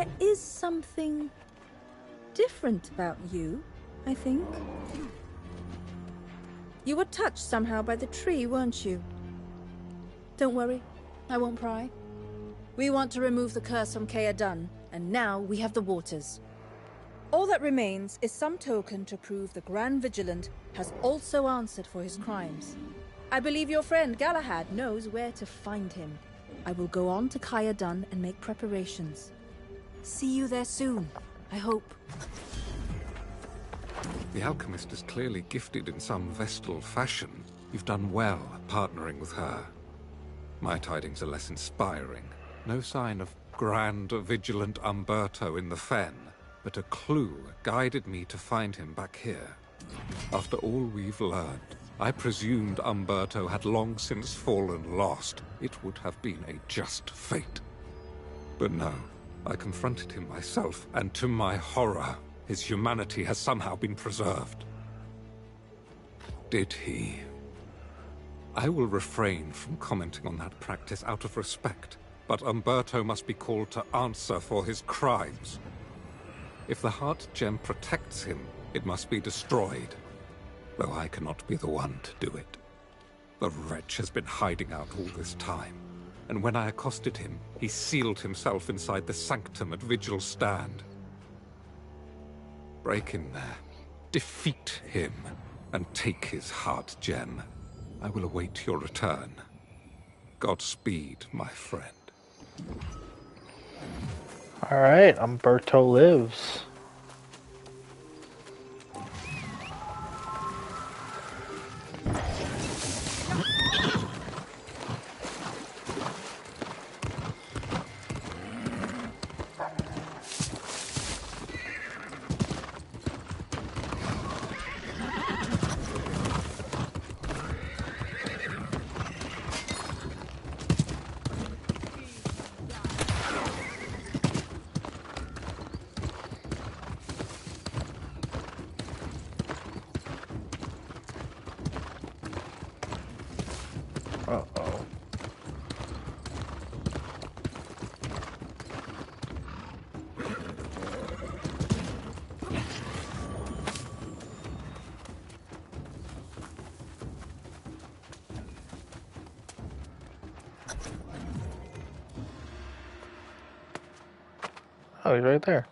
There is something different about you, I think. You were touched somehow by the tree, weren't you? Don't worry, I won't pry. We want to remove the curse from Aeternum, and now we have the waters. All that remains is some token to prove the Grand Vigilant has also answered for his crimes. I believe your friend Galahad knows where to find him. I will go on to Aeternum and make preparations. See you there soon, I hope. The alchemist is clearly gifted in some Vestal fashion. You've done well partnering with her. My tidings are less inspiring. No sign of Grand Vigilant Umberto in the Fen, but a clue guided me to find him back here. After all we've learned, I presumed Umberto had long since fallen lost. It would have been a just fate. But no, I confronted him myself, and to my horror, his humanity has somehow been preserved. Did he? I will refrain from commenting on that practice out of respect, but Umberto must be called to answer for his crimes. If the heart gem protects him, it must be destroyed, though I cannot be the one to do it. The wretch has been hiding out all this time, and when I accosted him, he sealed himself inside the sanctum at Vigil's stand. Break in there, defeat him, and take his heart gem. I will await your return. Godspeed, my friend. Alright, Umberto lives. Uh-oh. Oh, he's right there.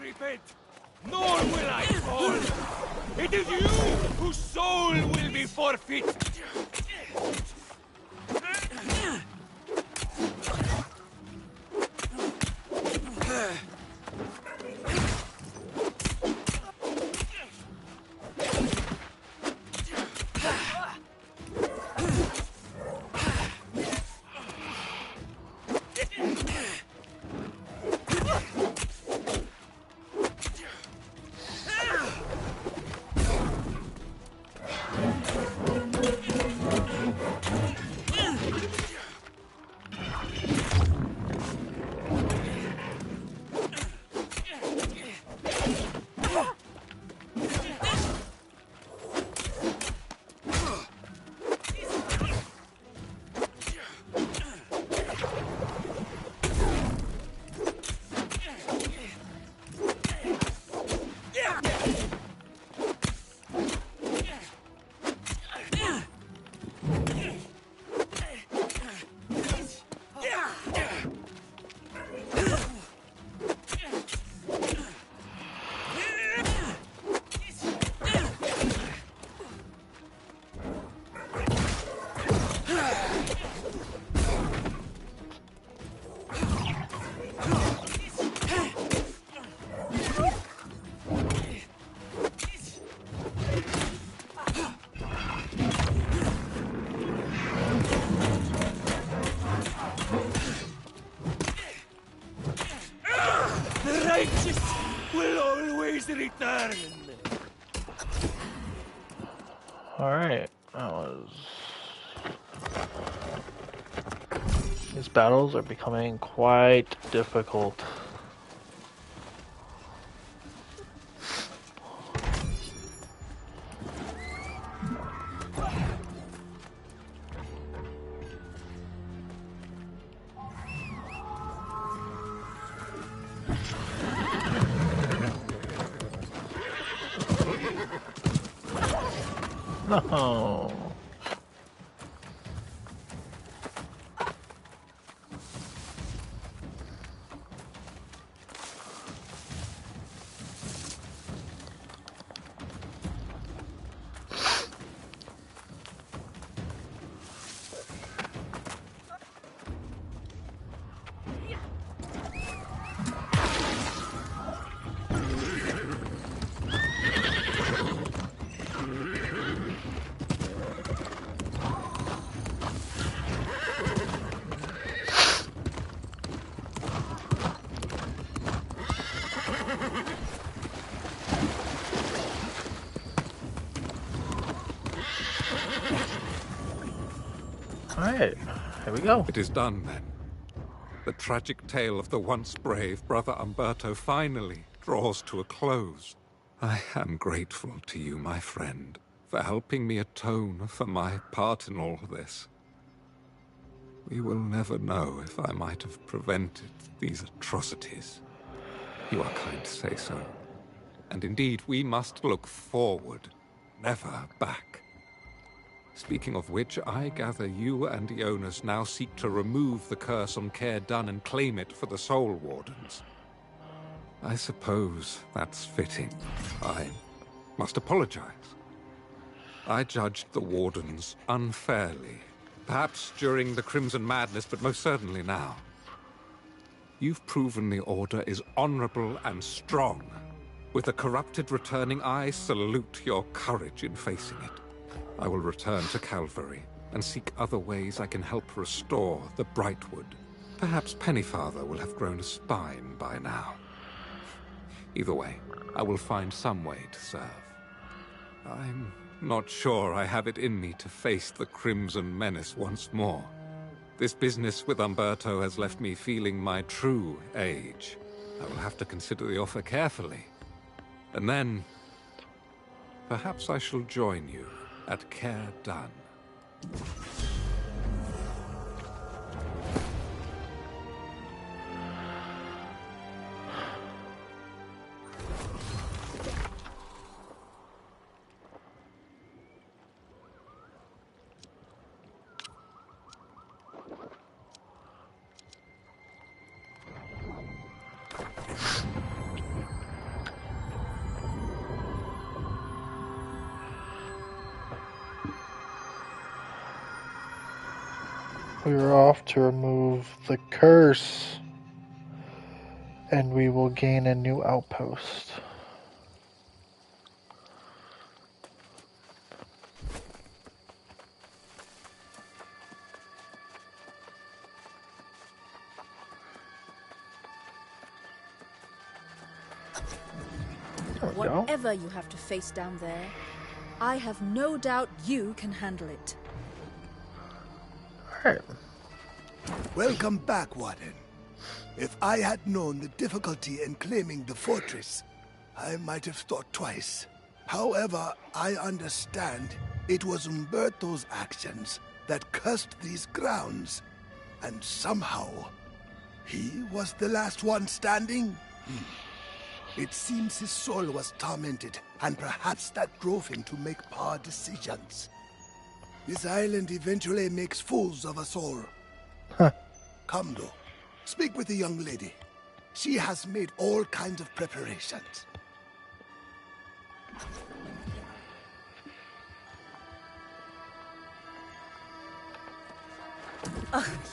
repent, nor will I fall. It is you whose soul will be forfeit. The righteous will always return. Alright, that was... These battles are becoming quite difficult. No. Alright, here we go. It is done, then. The tragic tale of the once brave Brother Umberto finally draws to a close. I am grateful to you, my friend, for helping me atone for my part in all this. We will never know if I might have prevented these atrocities. You are kind to say so. And indeed, we must look forward, never back. Speaking of which, I gather you and Jonas now seek to remove the curse on Caer Dun and claim it for the Soul Wardens. I suppose that's fitting. I must apologize. I judged the Wardens unfairly. Perhaps during the Crimson Madness, but most certainly now. You've proven the Order is honorable and strong. With a corrupted returning, I salute your courage in facing it. I will return to Calvary and seek other ways I can help restore the Brightwood. Perhaps Pennyfather will have grown a spine by now. Either way, I will find some way to serve. I'm not sure I have it in me to face the Crimson Menace once more. This business with Umberto has left me feeling my true age. I will have to consider the offer carefully. And then, perhaps I shall join you at Caer Dun. We are off to remove the curse, and we will gain a new outpost. Whatever you have to face down there, I have no doubt you can handle it. Alright. Welcome back, Warden. If I had known the difficulty in claiming the fortress, I might have thought twice. However, I understand it was Umberto's actions that cursed these grounds, and somehow he was the last one standing. It seems his soul was tormented, and perhaps that drove him to make poor decisions. This island eventually makes fools of us all. Come, though. Speak with the young lady. She has made all kinds of preparations.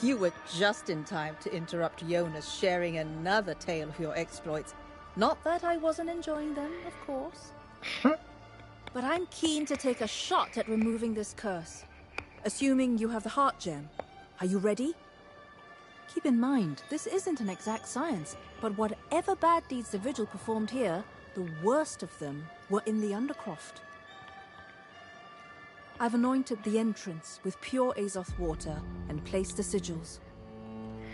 You were just in time to interrupt Jonas sharing another tale of your exploits. Not that I wasn't enjoying them, of course. But I'm keen to take a shot at removing this curse. Assuming you have the heart gem. Are you ready? Keep in mind, this isn't an exact science, but whatever bad deeds the Vigil performed here, the worst of them were in the Undercroft. I've anointed the entrance with pure Azoth water and placed the sigils.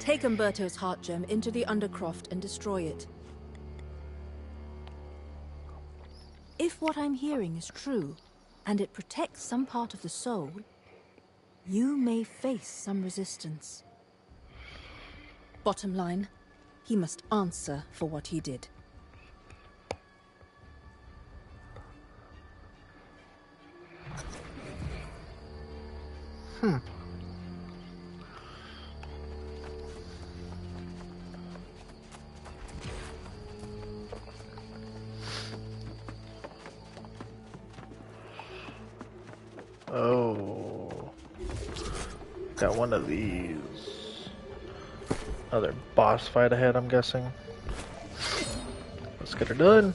Take Umberto's heart gem into the Undercroft and destroy it. If what I'm hearing is true, and it protects some part of the soul, you may face some resistance. Bottom line, he must answer for what he did. Oh. Got one of these. Another boss fight ahead, I'm guessing. Let's get her done.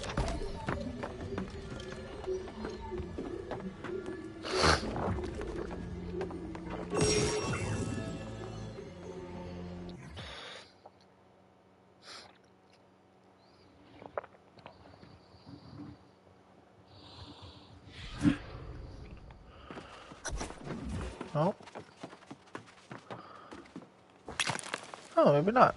Oh. Oh, maybe not.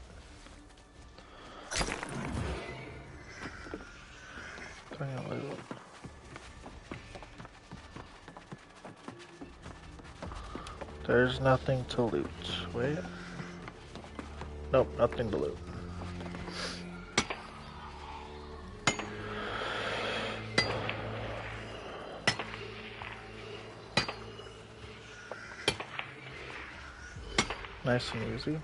There's nothing to loot. Wait. Nope, nothing to loot. Nice and easy.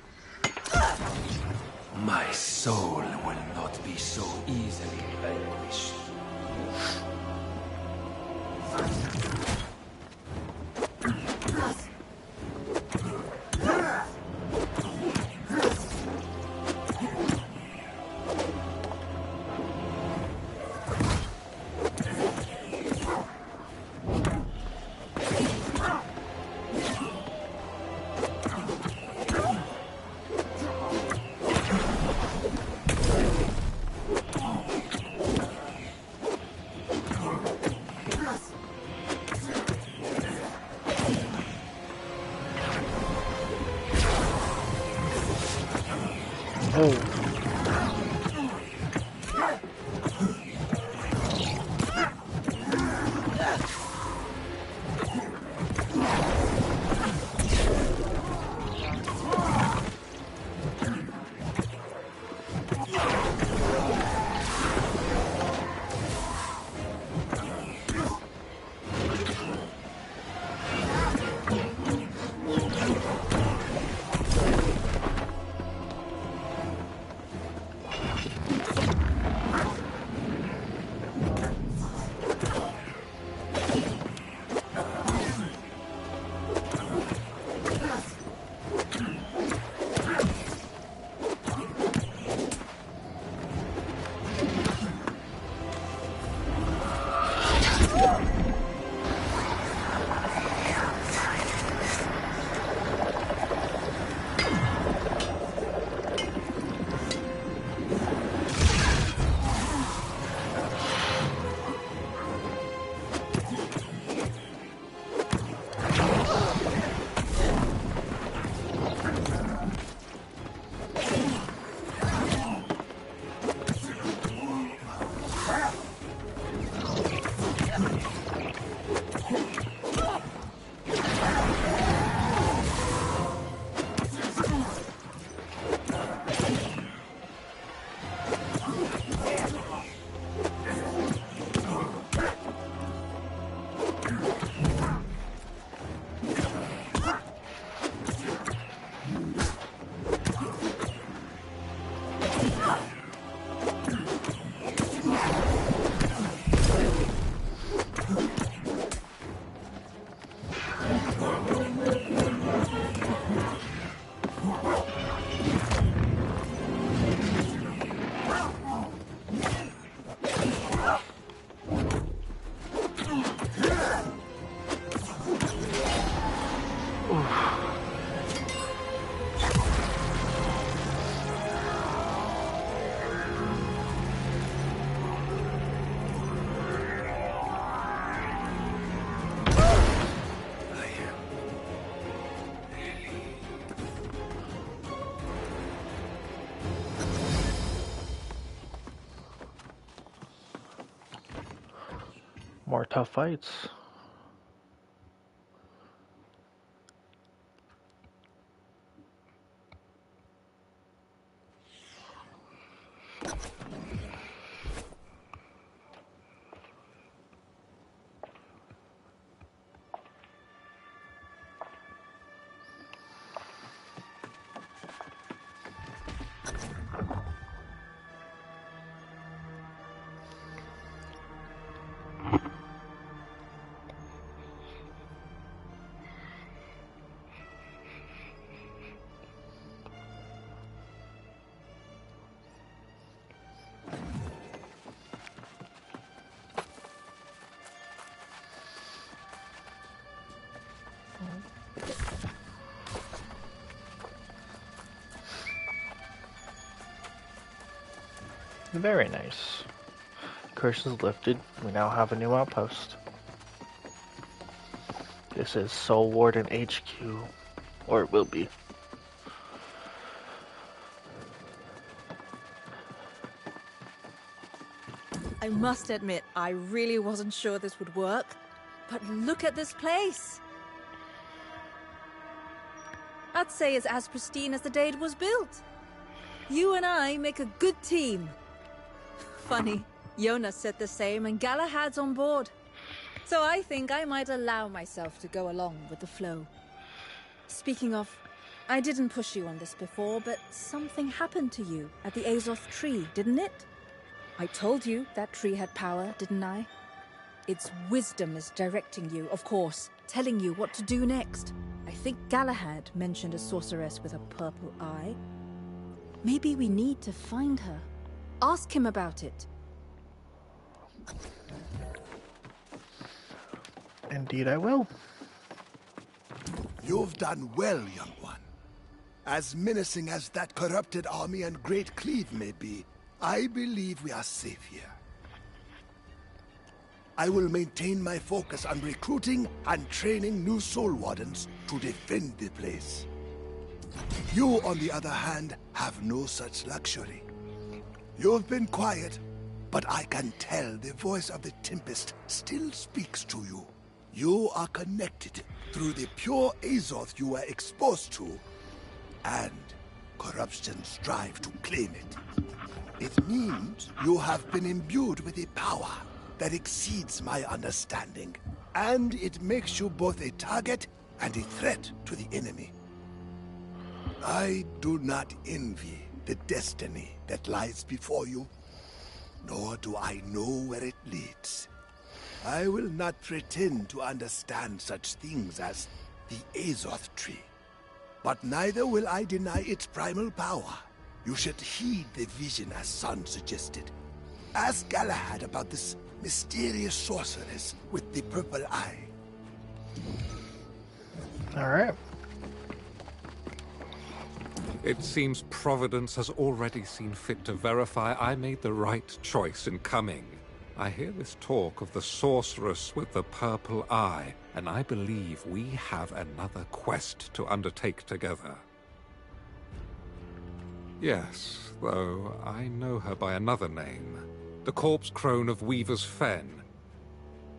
My soul will not be so easily vanquished. More tough fights. Very nice. Curse is lifted. We now have a new outpost. This is Soul Warden HQ. Or it will be. I must admit, I really wasn't sure this would work. But look at this place! I'd say it's as pristine as the day it was built. You and I make a good team. Funny, Jonas said the same and Galahad's on board. So I think I might allow myself to go along with the flow. Speaking of, I didn't push you on this before, but something happened to you at the Azoth tree, didn't it? I told you that tree had power, didn't I? Its wisdom is directing you, of course, telling you what to do next. I think Galahad mentioned a sorceress with a purple eye. Maybe we need to find her. Ask him about it. Indeed I will. You've done well, young one. As menacing as that corrupted army and Great Cleave may be, I believe we are safe here. I will maintain my focus on recruiting and training new Soul Wardens to defend the place. You, on the other hand, have no such luxury. You've been quiet, but I can tell the voice of the Tempest still speaks to you. You are connected through the pure Azoth you were exposed to, and corruption strive to claim it. It means you have been imbued with a power that exceeds my understanding, and it makes you both a target and a threat to the enemy. I do not envy the destiny that lies before you, nor do I know where it leads. I will not pretend to understand such things as the Azoth tree, but neither will I deny its primal power. You should heed the vision as Son suggested. Ask Galahad about this mysterious sorceress with the purple eye. Alright. It seems Providence has already seen fit to verify I made the right choice in coming. I hear this talk of the sorceress with the purple eye, and I believe we have another quest to undertake together. Yes, though I know her by another name. The corpse crone of Weaver's Fen.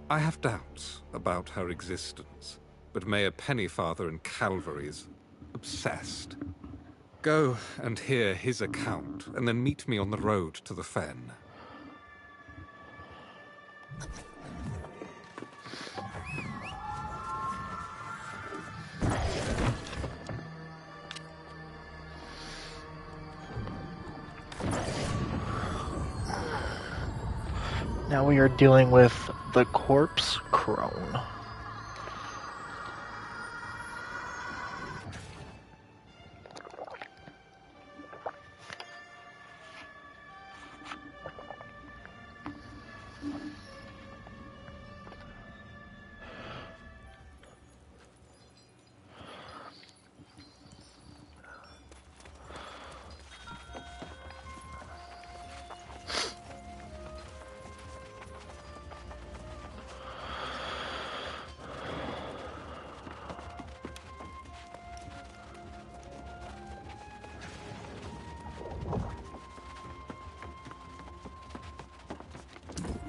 I have doubts about her existence, but Mayor Pennyfather in Calvary is obsessed. Go and hear his account, and then meet me on the road to the Fen. Now we are dealing with the corpse crone.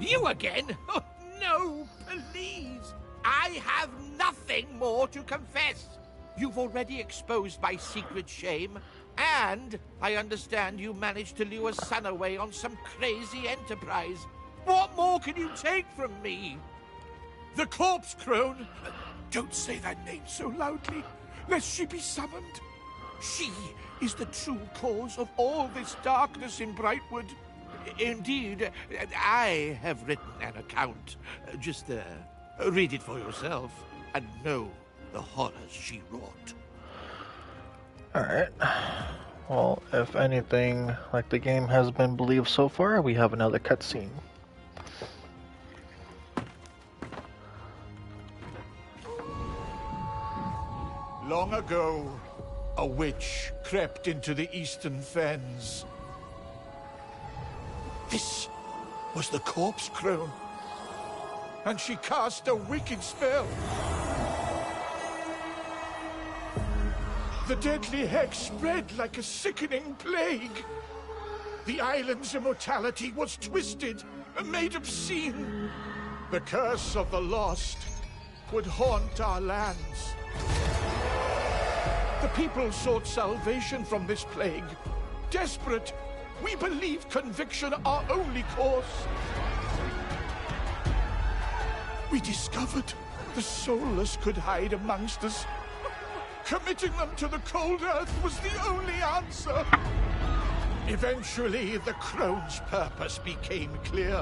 You again? Oh, no, please. I have nothing more to confess. You've already exposed my secret shame, and I understand you managed to lure Sun away on some crazy enterprise. What more can you take from me? The corpse crone? Don't say that name so loudly, lest she be summoned. She is the true cause of all this darkness in Brightwood. Indeed, I have written an account. Just read it for yourself and know the horrors she wrought. Alright. Well, if anything like the game has been believed so far, we have another cutscene. Long ago, a witch crept into the eastern fens. This was the corpse crone, and she cast a wicked spell. The deadly hex spread like a sickening plague. The island's immortality was twisted and made obscene. The curse of the lost would haunt our lands. The people sought salvation from this plague. Desperate, we believed conviction our only course. We discovered the soulless could hide amongst us. Committing them to the cold earth was the only answer. Eventually, the crone's purpose became clear.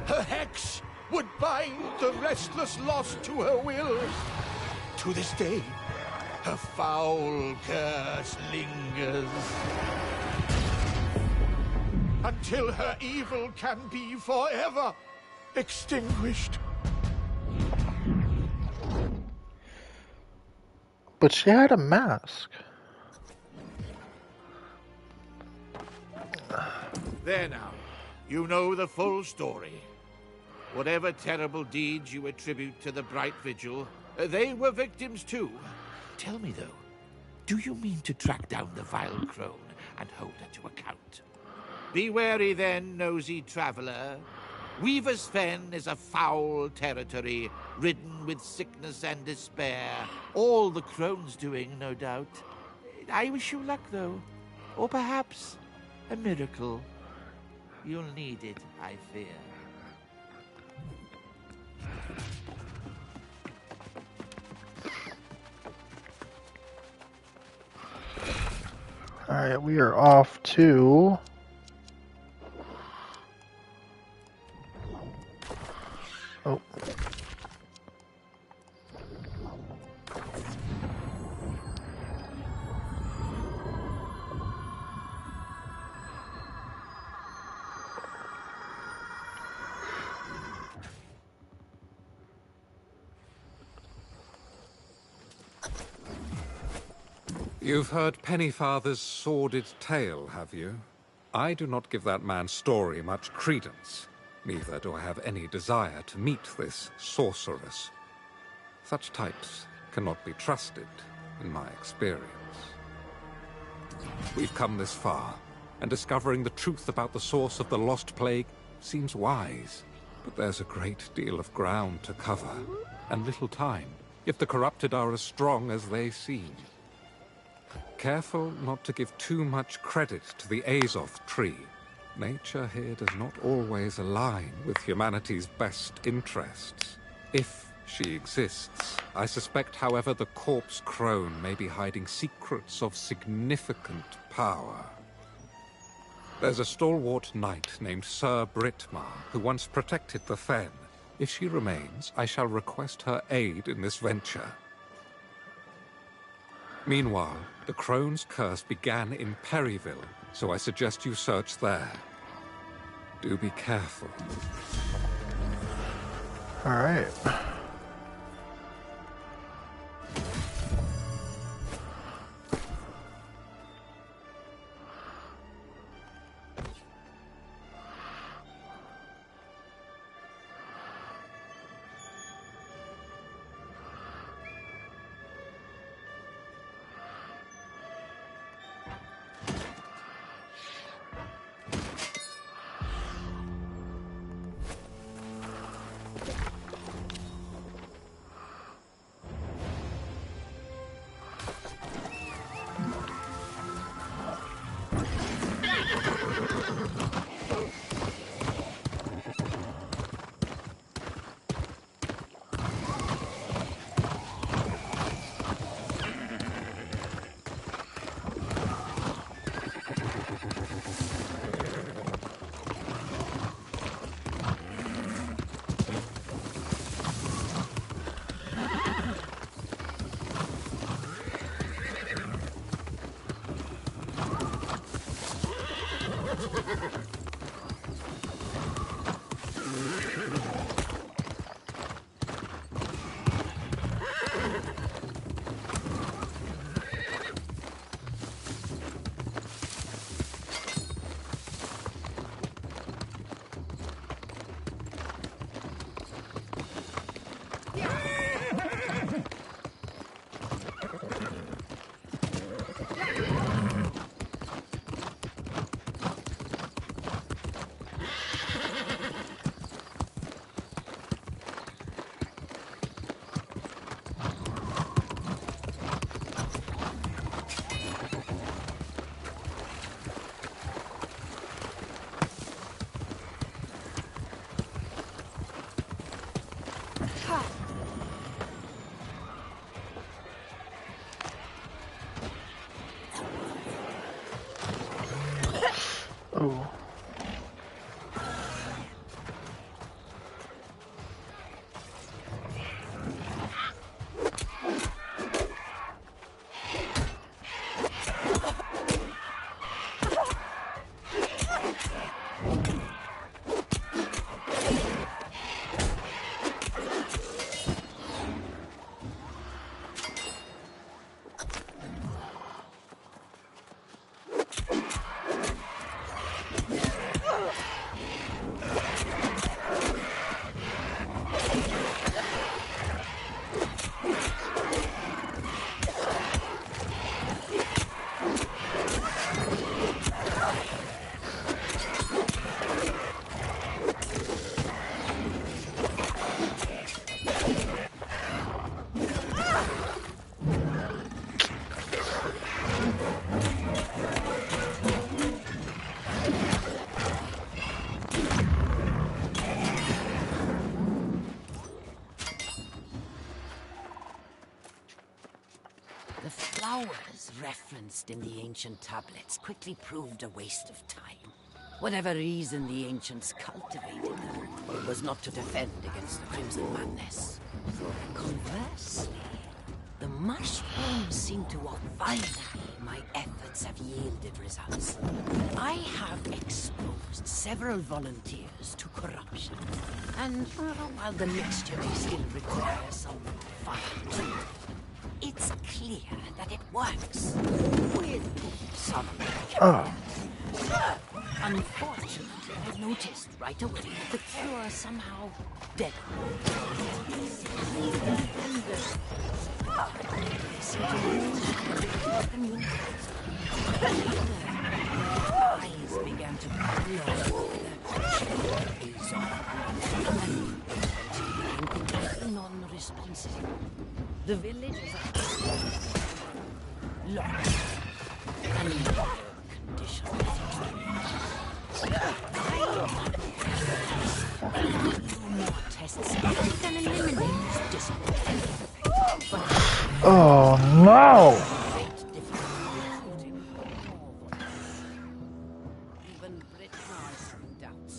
Her hex would bind the restless lost to her will. To this day, her foul curse lingers. Until her evil can be forever extinguished. But she had a mask. There now. You know the full story. Whatever terrible deeds you attribute to the Bright Vigil, they were victims too. Tell me, though, do you mean to track down the vile crone and hold her to account? Be wary then, nosy traveler. Weaver's Fen is a foul territory, ridden with sickness and despair. All the crone's doing, no doubt. I wish you luck, though. Or perhaps a miracle. You'll need it, I fear. Alright, we are off to... Oh. You've heard Pennyfather's sordid tale, have you? I do not give that man's story much credence. Neither do I have any desire to meet this sorceress. Such types cannot be trusted, in my experience. We've come this far, and discovering the truth about the source of the Lost Plague seems wise. But there's a great deal of ground to cover, and little time, if the corrupted are as strong as they seem. Careful not to give too much credit to the Azoth tree. Nature here does not always align with humanity's best interests. If she exists, I suspect, however, the corpse crone may be hiding secrets of significant power. There's a stalwart knight named Sir Britmar who once protected the Fen. If she remains, I shall request her aid in this venture. Meanwhile, the crone's curse began in Perryville, so I suggest you search there. Do be careful. Alright. Oh. The flowers referenced in the ancient tablets quickly proved a waste of time. Whatever reason the ancients cultivated them, it was not to defend against the Crimson Madness. Conversely, the mushrooms seem to work finally. My efforts have yielded results. I have exposed several volunteers to corruption. And while the mixture may still require some fine-tuning, it's clear that it works. With some caveats. Unfortunately, I noticed right away that the cure somehow dead. Eyes began to glow. Non-responsive. The villagers are locked and in poor condition. More tests can eliminate this disorder. Oh no! Even Britnar's doubts.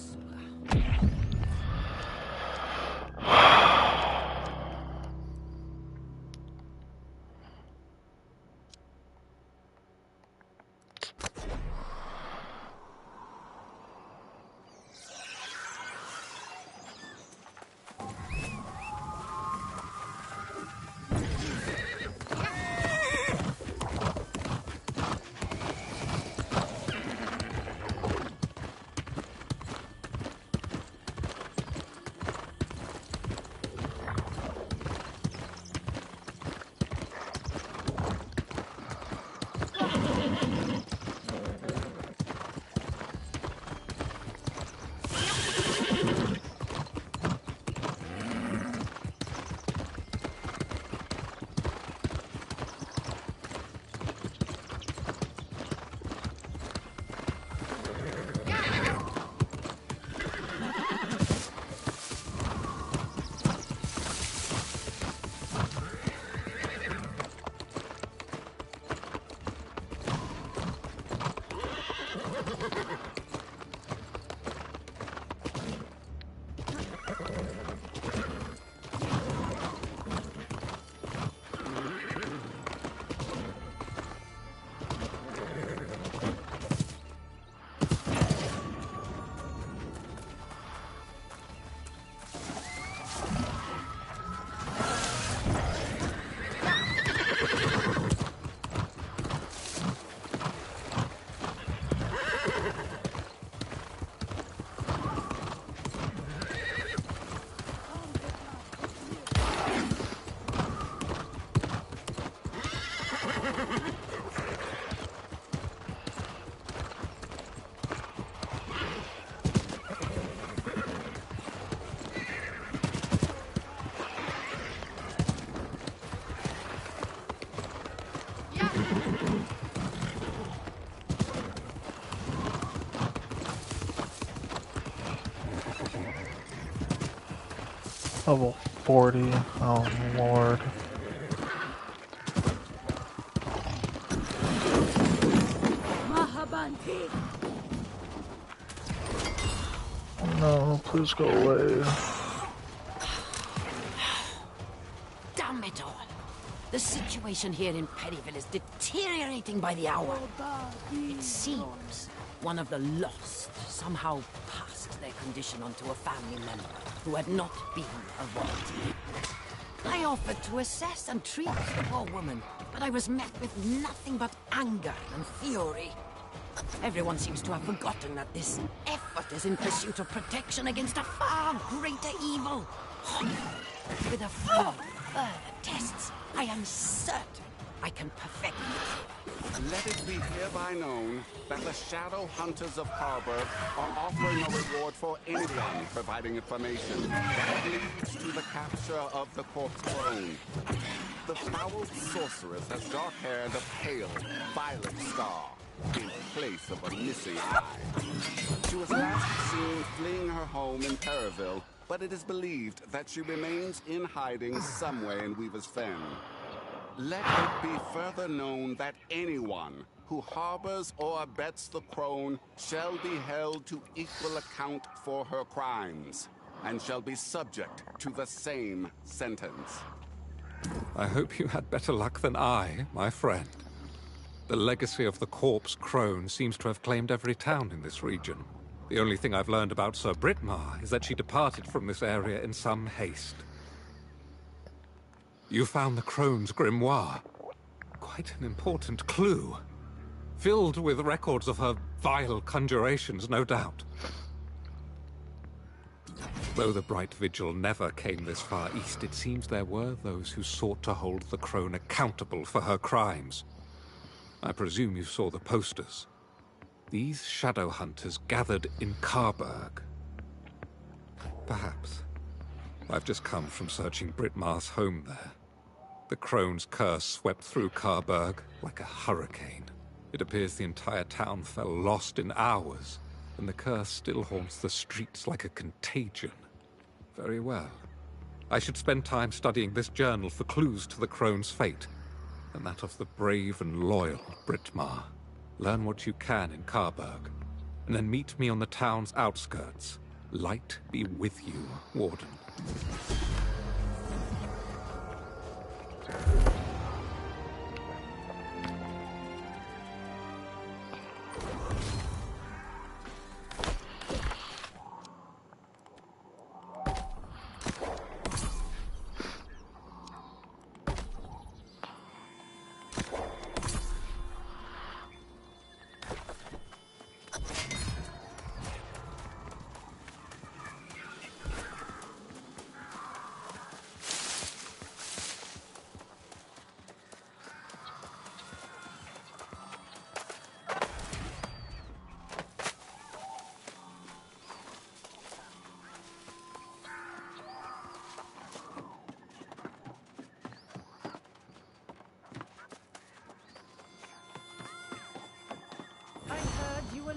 Oh well. 40. Oh, Lord. Mahabanti! No, please go away. Damn it all! The situation here in Perryville is deteriorating by the hour. It seems one of the lost somehow passed their condition onto a family member who had not been avoided. I offered to assess and treat the poor woman, but I was met with nothing but anger and fury. Everyone seems to have forgotten that this effort is in pursuit of protection against a far greater evil. With a few further tests, I am certain I can perfect it. Let it be hereby known that the Shadow Hunters of Harburg are offering a reward for anyone providing information that leads to the capture of the corpse crone. The foul sorceress has dark hair and a pale, violet scar in place of a missing eye. She was last seen fleeing her home in Perryville, but it is believed that she remains in hiding somewhere in Weaver's Fen. Let it be further known that anyone who harbors or abets the crone shall be held to equal account for her crimes, and shall be subject to the same sentence. I hope you had better luck than I, my friend. The legacy of the corpse crone seems to have claimed every town in this region. The only thing I've learned about Sir Britmar is that she departed from this area in some haste. You found the crone's grimoire. Quite an important clue. Filled with records of her vile conjurations, no doubt. Though the Bright Vigil never came this far east, it seems there were those who sought to hold the crone accountable for her crimes. I presume you saw the posters. These shadow hunters gathered in Carberg. Perhaps. I've just come from searching Britmar's home there. The crone's curse swept through Carberg like a hurricane. It appears the entire town fell lost in hours, and the curse still haunts the streets like a contagion. Very well. I should spend time studying this journal for clues to the crone's fate, and that of the brave and loyal Britmar. Learn what you can in Carberg, and then meet me on the town's outskirts. Light be with you, Warden.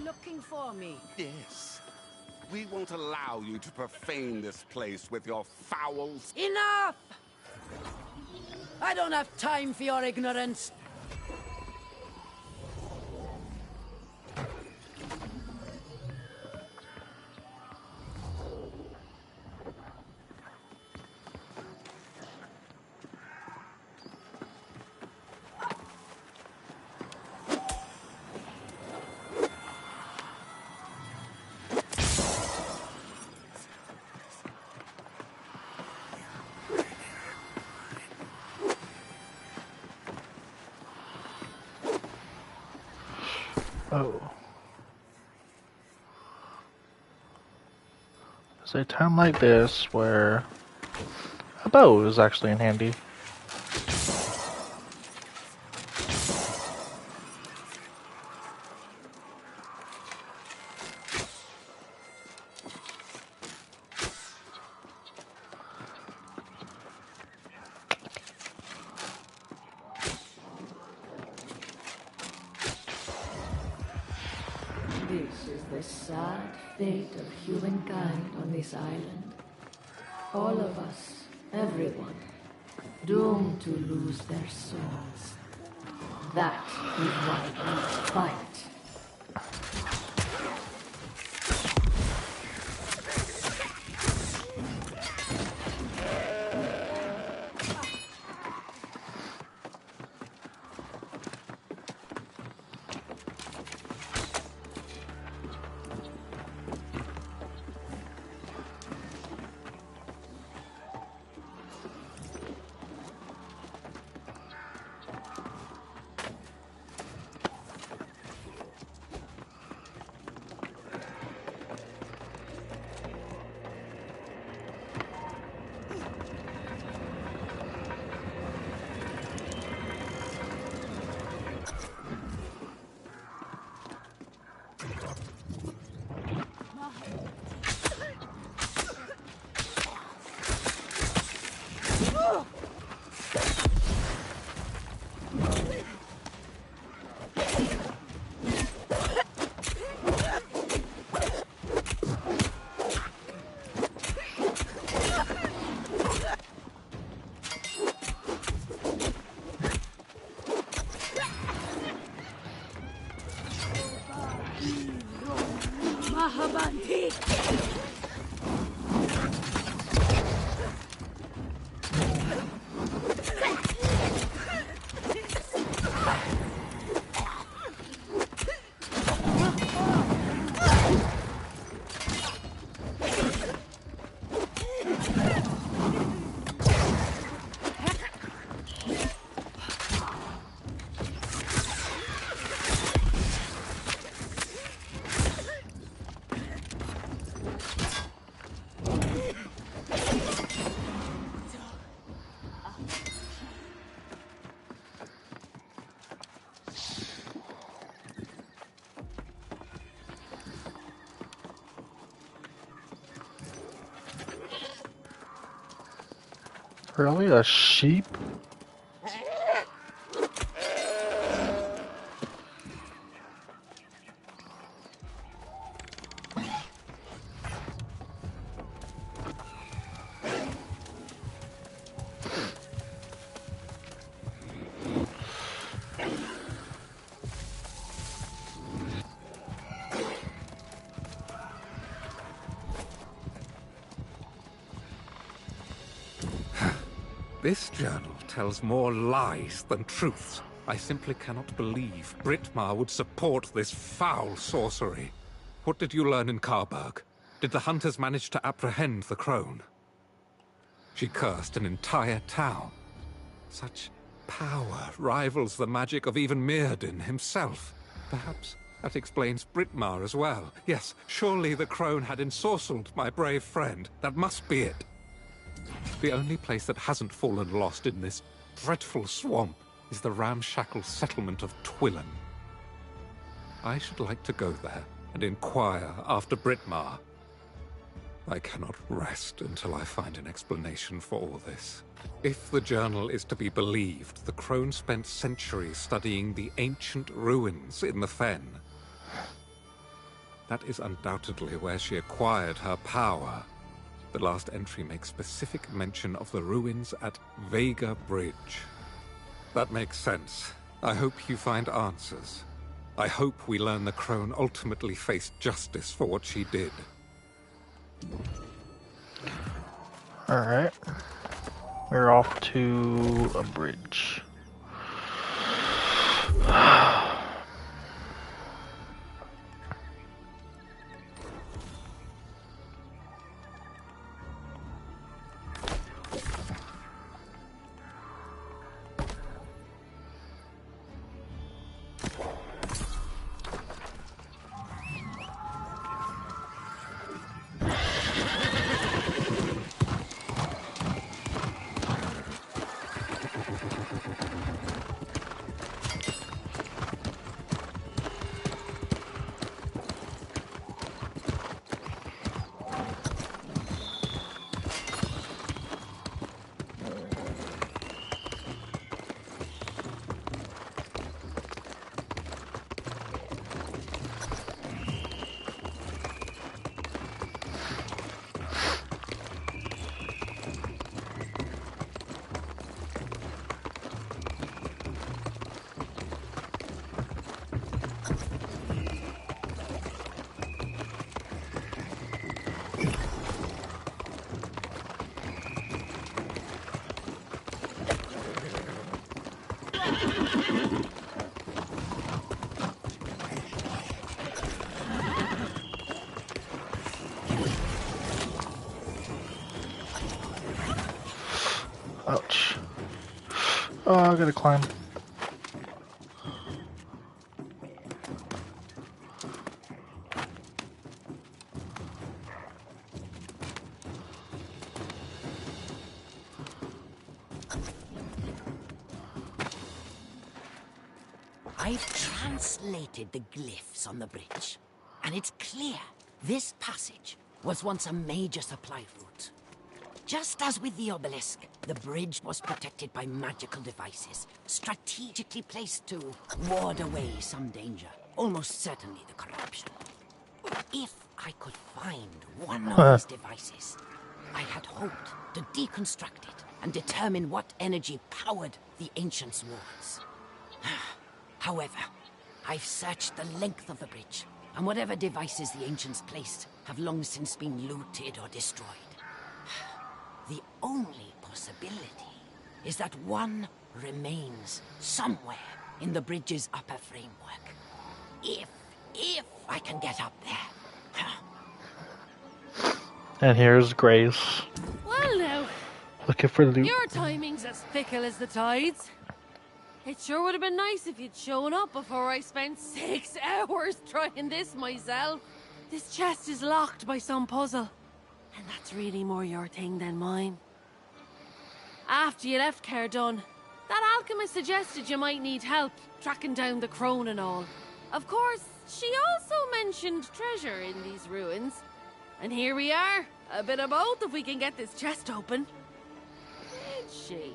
Looking for me. Yes. We won't allow you to profane this place with your fouls. Enough! I don't have time for your ignorance. Oh. There's a town like this where a bow is actually in handy. This is the sad fate of humankind on this island. All of us Everyone doomed to lose their souls. That is why we fight. Really? A sheep? This journal tells more lies than truths. I simply cannot believe Brittmar would support this foul sorcery. What did you learn in Carberg? Did the hunters manage to apprehend the crone? She cursed an entire town. Such power rivals the magic of even Mirrodin himself. Perhaps that explains Brittmar as well. Yes, surely the crone had ensorcelled my brave friend. That must be it. The only place that hasn't fallen lost in this dreadful swamp is the ramshackle settlement of Twillen. I should like to go there and inquire after Brittmar. I cannot rest until I find an explanation for all this. If the journal is to be believed, the crone spent centuries studying the ancient ruins in the Fen. That is undoubtedly where she acquired her power. The last entry makes specific mention of the ruins at Vega Bridge. That makes sense. I hope you find answers. I hope we learn the crone ultimately faced justice for what she did. Alright. We're off to a bridge. Ouch. Oh, I gotta climb. I've translated the glyphs on the bridge, and it's clear this passage was once a major supply route. Just as with the obelisk, the bridge was protected by magical devices, strategically placed to ward away some danger, almost certainly the corruption. If I could find one of these devices, I had hoped to deconstruct it and determine what energy powered the Ancients' wards. However, I've searched the length of the bridge, and whatever devices the Ancients placed have long since been looted or destroyed. The only possibility is that one remains somewhere in the bridge's upper framework. If I can get up there. And here's Grace. Well now, Looking for loot. your timing's as fickle as the tides. It sure would have been nice if you'd shown up before I spent 6 hours trying this myself. This chest is locked by some puzzle, and that's really more your thing than mine. After you left Cardun, that alchemist suggested you might need help tracking down the crone and all. Of course, she also mentioned treasure in these ruins. And here we are, a bit of both if we can get this chest open. Did she?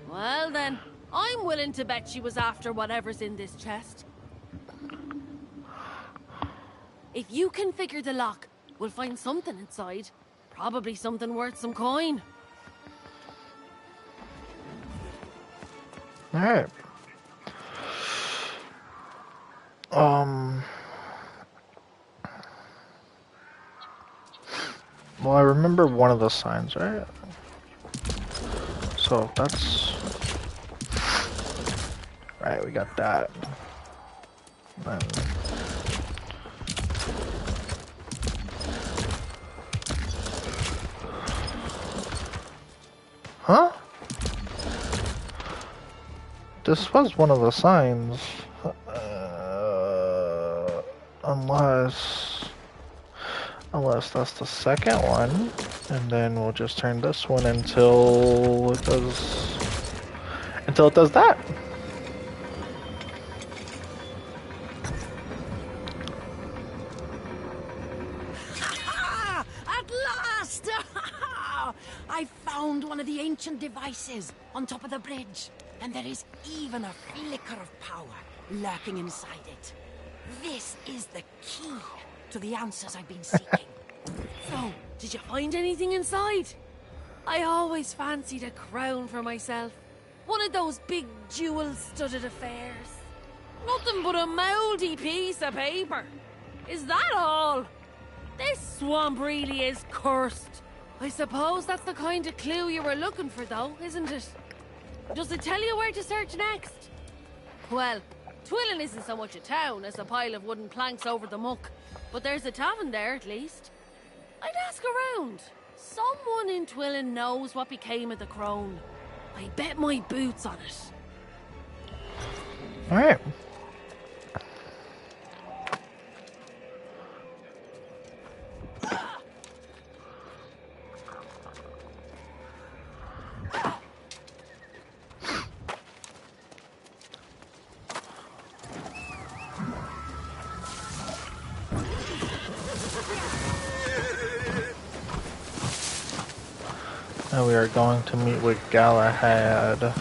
Well then, I'm willing to bet she was after whatever's in this chest. If you can figure the lock, we'll find something inside. Probably something worth some coin. Alright. Well, I remember one of the signs, right? So that's... Right, we got that. Then... Huh? This was one of the signs. Unless that's the second one. And then we'll just turn this one until it does that. At last! I found one of the ancient devices on top of the bridge. And there is even a flicker of power lurking inside it. This is the key to the answers I've been seeking. So, did you find anything inside? I always fancied a crown for myself. One of those big jewel-studded affairs. Nothing but a mouldy piece of paper. Is that all? This swamp really is cursed. I suppose that's the kind of clue you were looking for, though, isn't it? Does it tell you where to search next? Well, Twillin isn't so much a town as a pile of wooden planks over the muck. But there's a tavern there, at least. I'd ask around. Someone in Twillin knows what became of the crone. I bet my boots on it. Alright. Now we are going to meet with Galahad.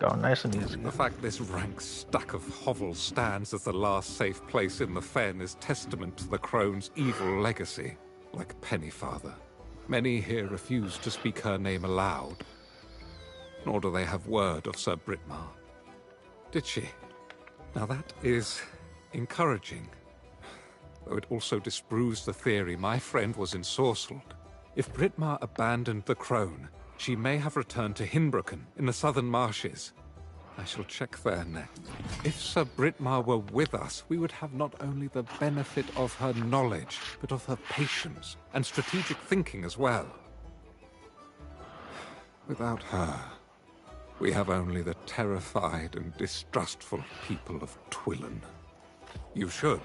go. Nice and easy. The fact this rank stack of hovels stands as the last safe place in the fen is testament to the crone's evil legacy. Like Pennyfather, many here refuse to speak her name aloud, nor do they have word of Sir Britmar. Did she? Now that is encouraging, though it also disproves the theory my friend was ensorcelled. If Britmar abandoned the crone, she may have returned to Hinbroken in the southern marshes. I shall check there next. If Sir Britmar were with us, we would have not only the benefit of her knowledge, but of her patience and strategic thinking as well. Without her, we have only the terrified and distrustful people of Twillen. You should.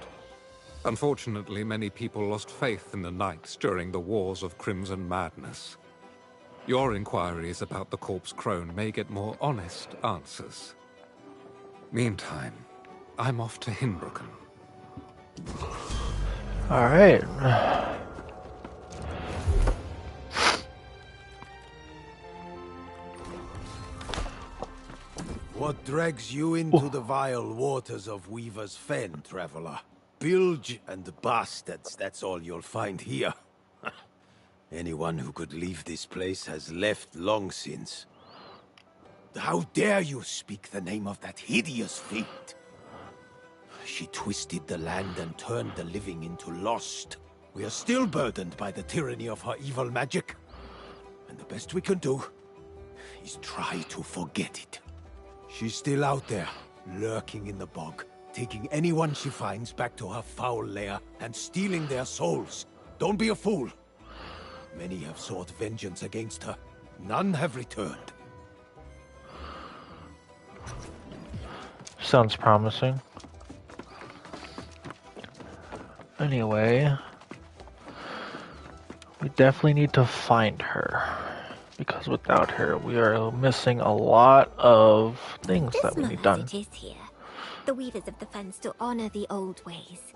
Unfortunately, many people lost faith in the Knights during the Wars of Crimson Madness. Your inquiries about the Corpse Crone may get more honest answers. Meantime, I'm off to Hinbroken. Alright. What drags you into the vile waters of Weaver's Fen, traveler? Bilge and bastards, that's all you'll find here. Anyone who could leave this place has left long since. How dare you speak the name of that hideous fiend? She twisted the land and turned the living into lost. We are still burdened by the tyranny of her evil magic. And the best we can do is try to forget it. She's still out there, lurking in the bog, taking anyone she finds back to her foul lair and stealing their souls. Don't be a fool. Many have sought vengeance against her. None have returned. Sounds promising. Anyway, we definitely need to find her, because without her, we are missing a lot of things that we need done. It is here. The Weavers of the Fen still honor the old ways.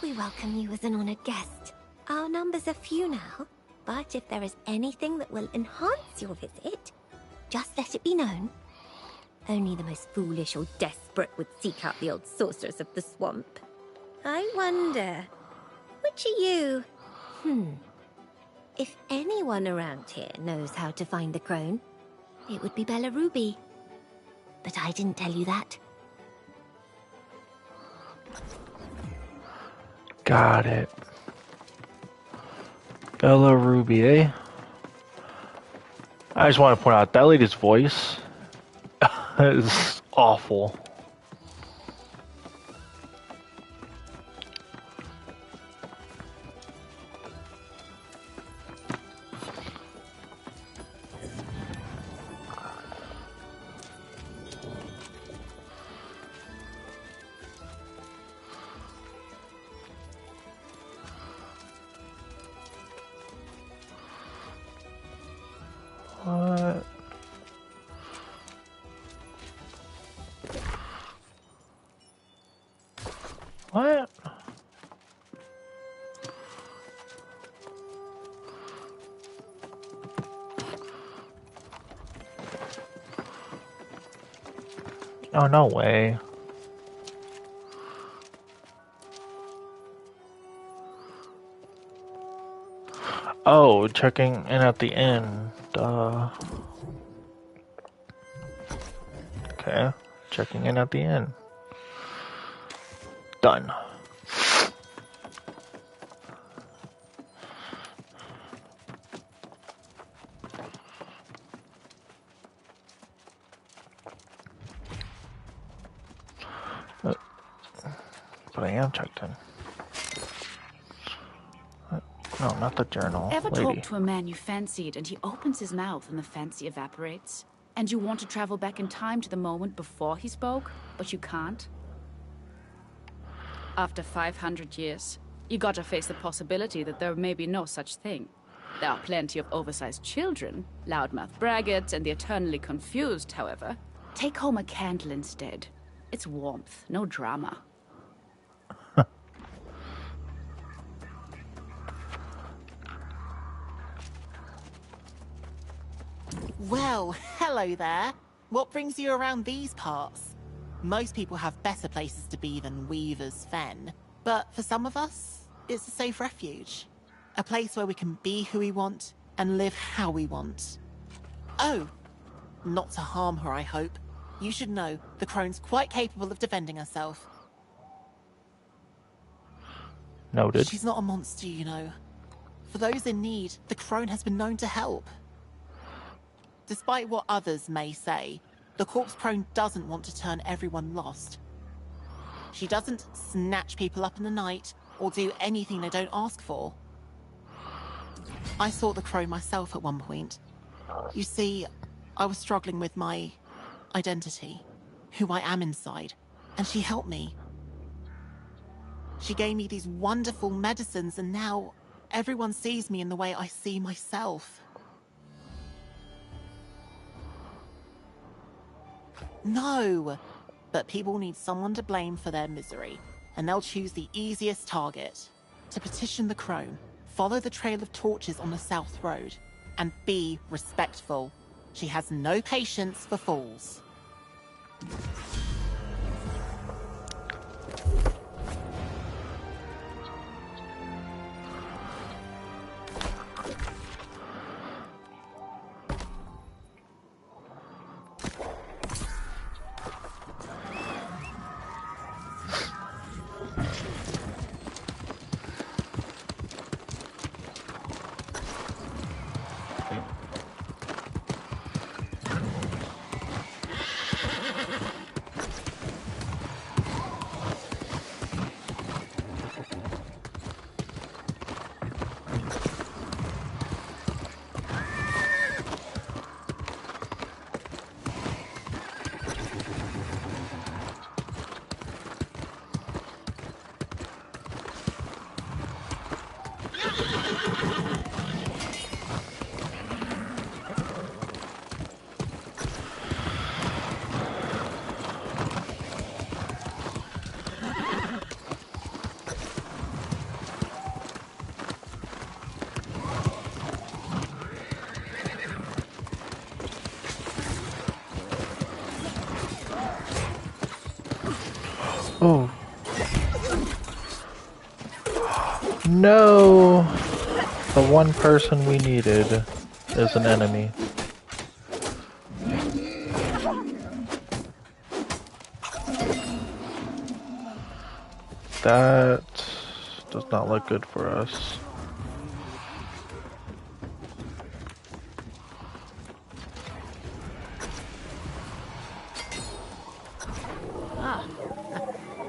We welcome you as an honored guest. Our numbers are few now, but if there is anything that will enhance your visit, just let it be known. Only the most foolish or desperate would seek out the old sorcerers of the swamp. I wonder, which are you? If anyone around here knows how to find the crone, it would be Bella Ruby. But I didn't tell you that. Got it. Bella Ruby, eh? I just want to point out that lady's voice is awful. What? What? Oh, no way. Oh, checking in at the end. Okay, checking in at the end. Done. But I am checked in. No, not the journal. Ever Lady. talk to a man you fancied and he opens his mouth and the fancy evaporates? And you want to travel back in time to the moment before he spoke, but you can't? After 500 years, you gotta face the possibility that there may be no such thing. There are plenty of oversized children, loudmouth braggarts, and the eternally confused, however. Take home a candle instead. It's warmth, no drama. Well, hello there. What brings you around these parts? Most people have better places to be than Weaver's Fen, but for some of us, it's a safe refuge. A place where we can be who we want and live how we want. Oh, not to harm her, I hope. You should know, the crone's quite capable of defending herself. Noted. She's not a monster, you know. For those in need, the crone has been known to help. Despite what others may say, the corpse crone doesn't want to turn everyone lost. She doesn't snatch people up in the night or do anything they don't ask for. I sought the crone myself at one point. You see, I was struggling with my identity, who I am inside, and she helped me. She gave me these wonderful medicines, and now everyone sees me in the way I see myself. No, but people need someone to blame for their misery, and they'll choose the easiest target. To petition the crone, follow the trail of torches on the South Road, and be respectful. She has no patience for fools. Oh. No! The one person we needed is an enemy. That does not look good for us.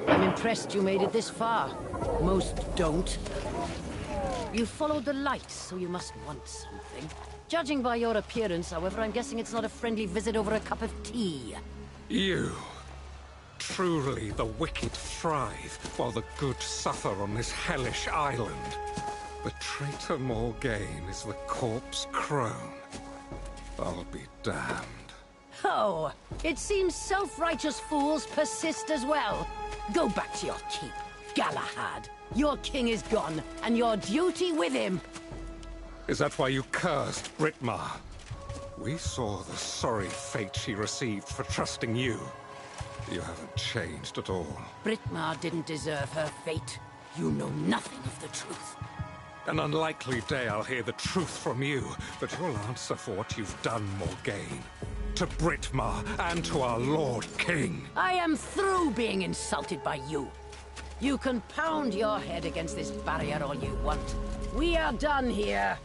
I'm impressed you made it this far. Most don't. You followed the light, so you must want something. Judging by your appearance, however, I'm guessing it's not a friendly visit over a cup of tea. You. Truly, the wicked thrive, while the good suffer on this hellish island. The traitor Morgaine is the corpse crone. I'll be damned. Oh, it seems self-righteous fools persist as well. Go back to your keep, Galahad. Your king is gone, and your duty with him. Is that why you cursed Britmar? We saw the sorry fate she received for trusting you. You haven't changed at all. Britmar didn't deserve her fate. You know nothing of the truth. An unlikely day I'll hear the truth from you, but you'll answer for what you've done, Morgaine. To Britmar and to our Lord King. I am through being insulted by you. You can pound your head against this barrier all you want. We are done here.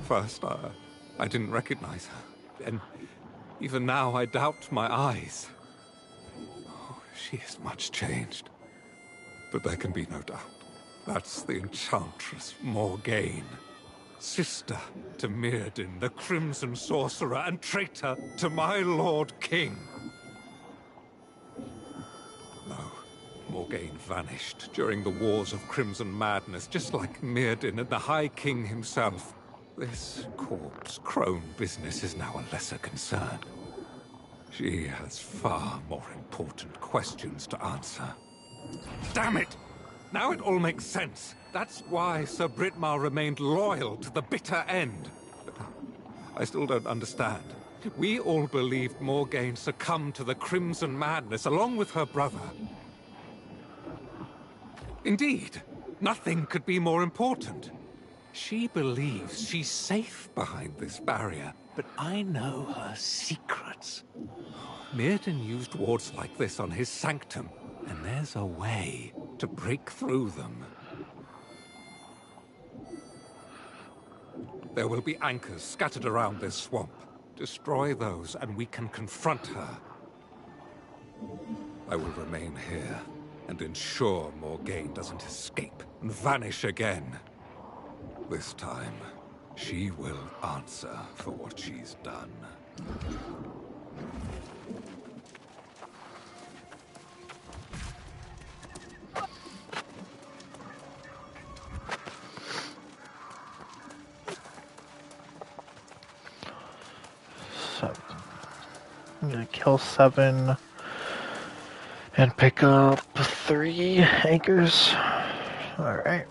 First, I didn't recognize her. And even now, I doubt my eyes. Oh, she is much changed. But there can be no doubt. That's the Enchantress Morgaine. Sister to Mirrodin, the Crimson Sorcerer, and traitor to my Lord King. No, Morgaine vanished during the Wars of Crimson Madness, just like Mirrodin and the High King himself. This corpse crone business is now a lesser concern. She has far more important questions to answer. Damn it! Now it all makes sense. That's why Sir Britmar remained loyal to the bitter end. But I still don't understand. We all believed Morgaine succumbed to the Crimson Madness along with her brother. Indeed, nothing could be more important. She believes she's safe behind this barrier, but I know her secrets. Mirden used wards like this on his sanctum, and there's a way to break through them. There will be anchors scattered around this swamp. Destroy those, and we can confront her. I will remain here, and ensure Morgaine doesn't escape and vanish again. This time, she will answer for what she's done. I'm gonna kill 7 and pick up 3 anchors. Alright.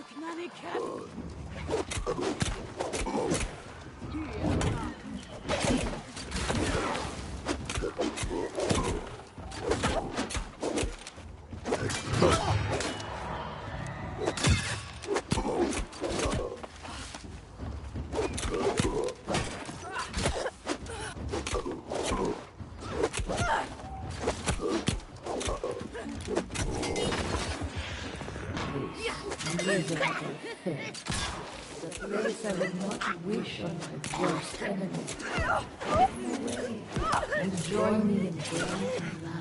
Look, nanny cat. Miserable thing. The place I would not wish on my worst enemy. Take me away and join me in blood and blood.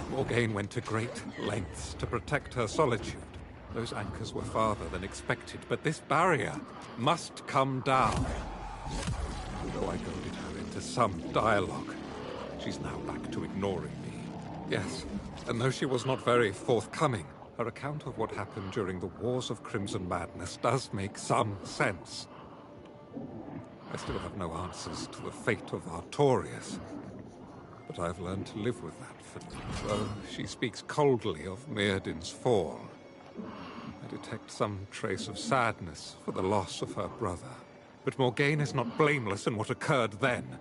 Morgaine went to great lengths to protect her solitude. Those anchors were farther than expected, but this barrier must come down. Though I goaded her into some dialogue, she's now back to ignoring me. Yes, and though she was not very forthcoming, her account of what happened during the Wars of Crimson Madness does make some sense. I still have no answers to the fate of Artorias, but I've learned to live with that for now. Though she speaks coldly of Mirrodin's fall, I detect some trace of sadness for the loss of her brother. But Morgaine is not blameless in what occurred then,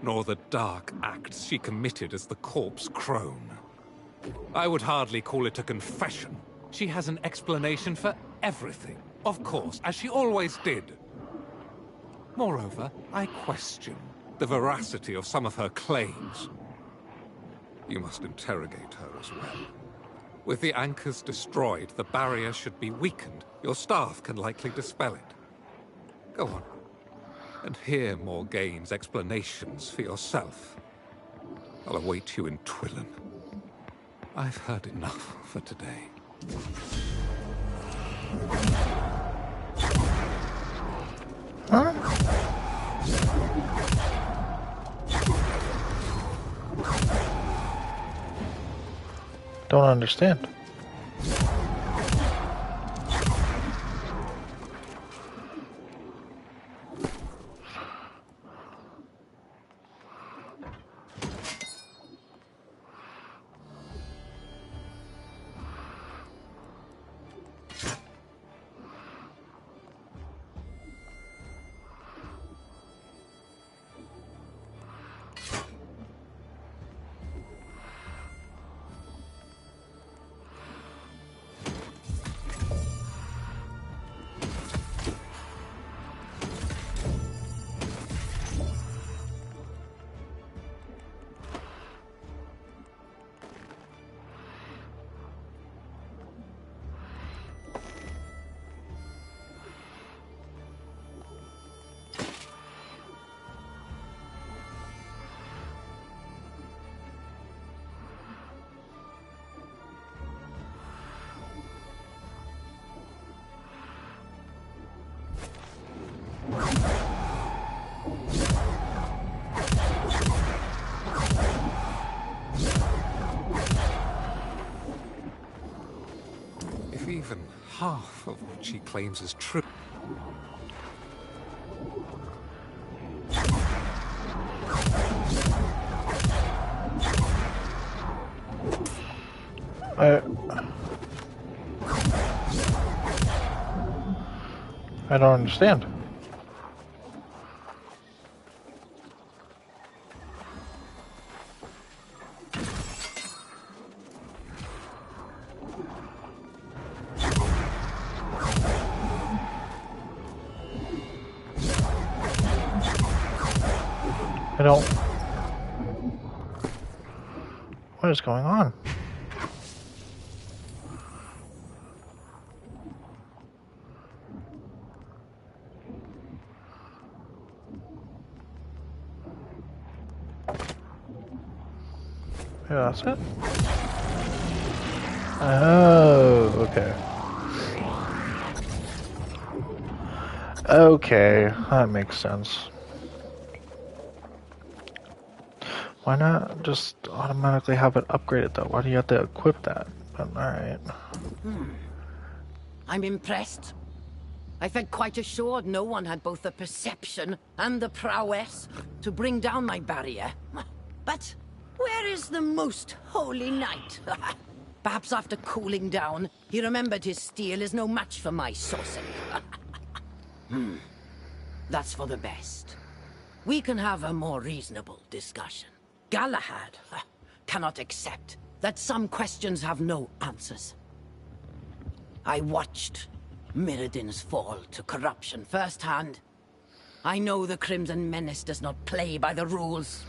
nor the dark acts she committed as the corpse crone. I would hardly call it a confession. She has an explanation for everything, of course, as she always did. Moreover, I question the veracity of some of her claims. You must interrogate her as well. With the anchors destroyed, the barrier should be weakened. Your staff can likely dispel it. Go on, and hear Morgaine's explanations for yourself. I'll await you in Twillen. I've heard enough for today. Huh? Don't understand. If even half of what she claims is true... I don't understand. I don't... What is going on? Yeah, that's it? Oh, okay. Okay, that makes sense. Why not just automatically have it upgraded though? Why do you have to equip that? But alright. I'm impressed. I felt quite assured no one had both the perception and the prowess to bring down my barrier. But where is the most holy knight? Perhaps after cooling down, he remembered his steel is no match for my sorcery. That's for the best. We can have a more reasonable discussion. Galahad cannot accept that some questions have no answers. I watched Mirrodin's fall to corruption firsthand. I know the Crimson Menace does not play by the rules.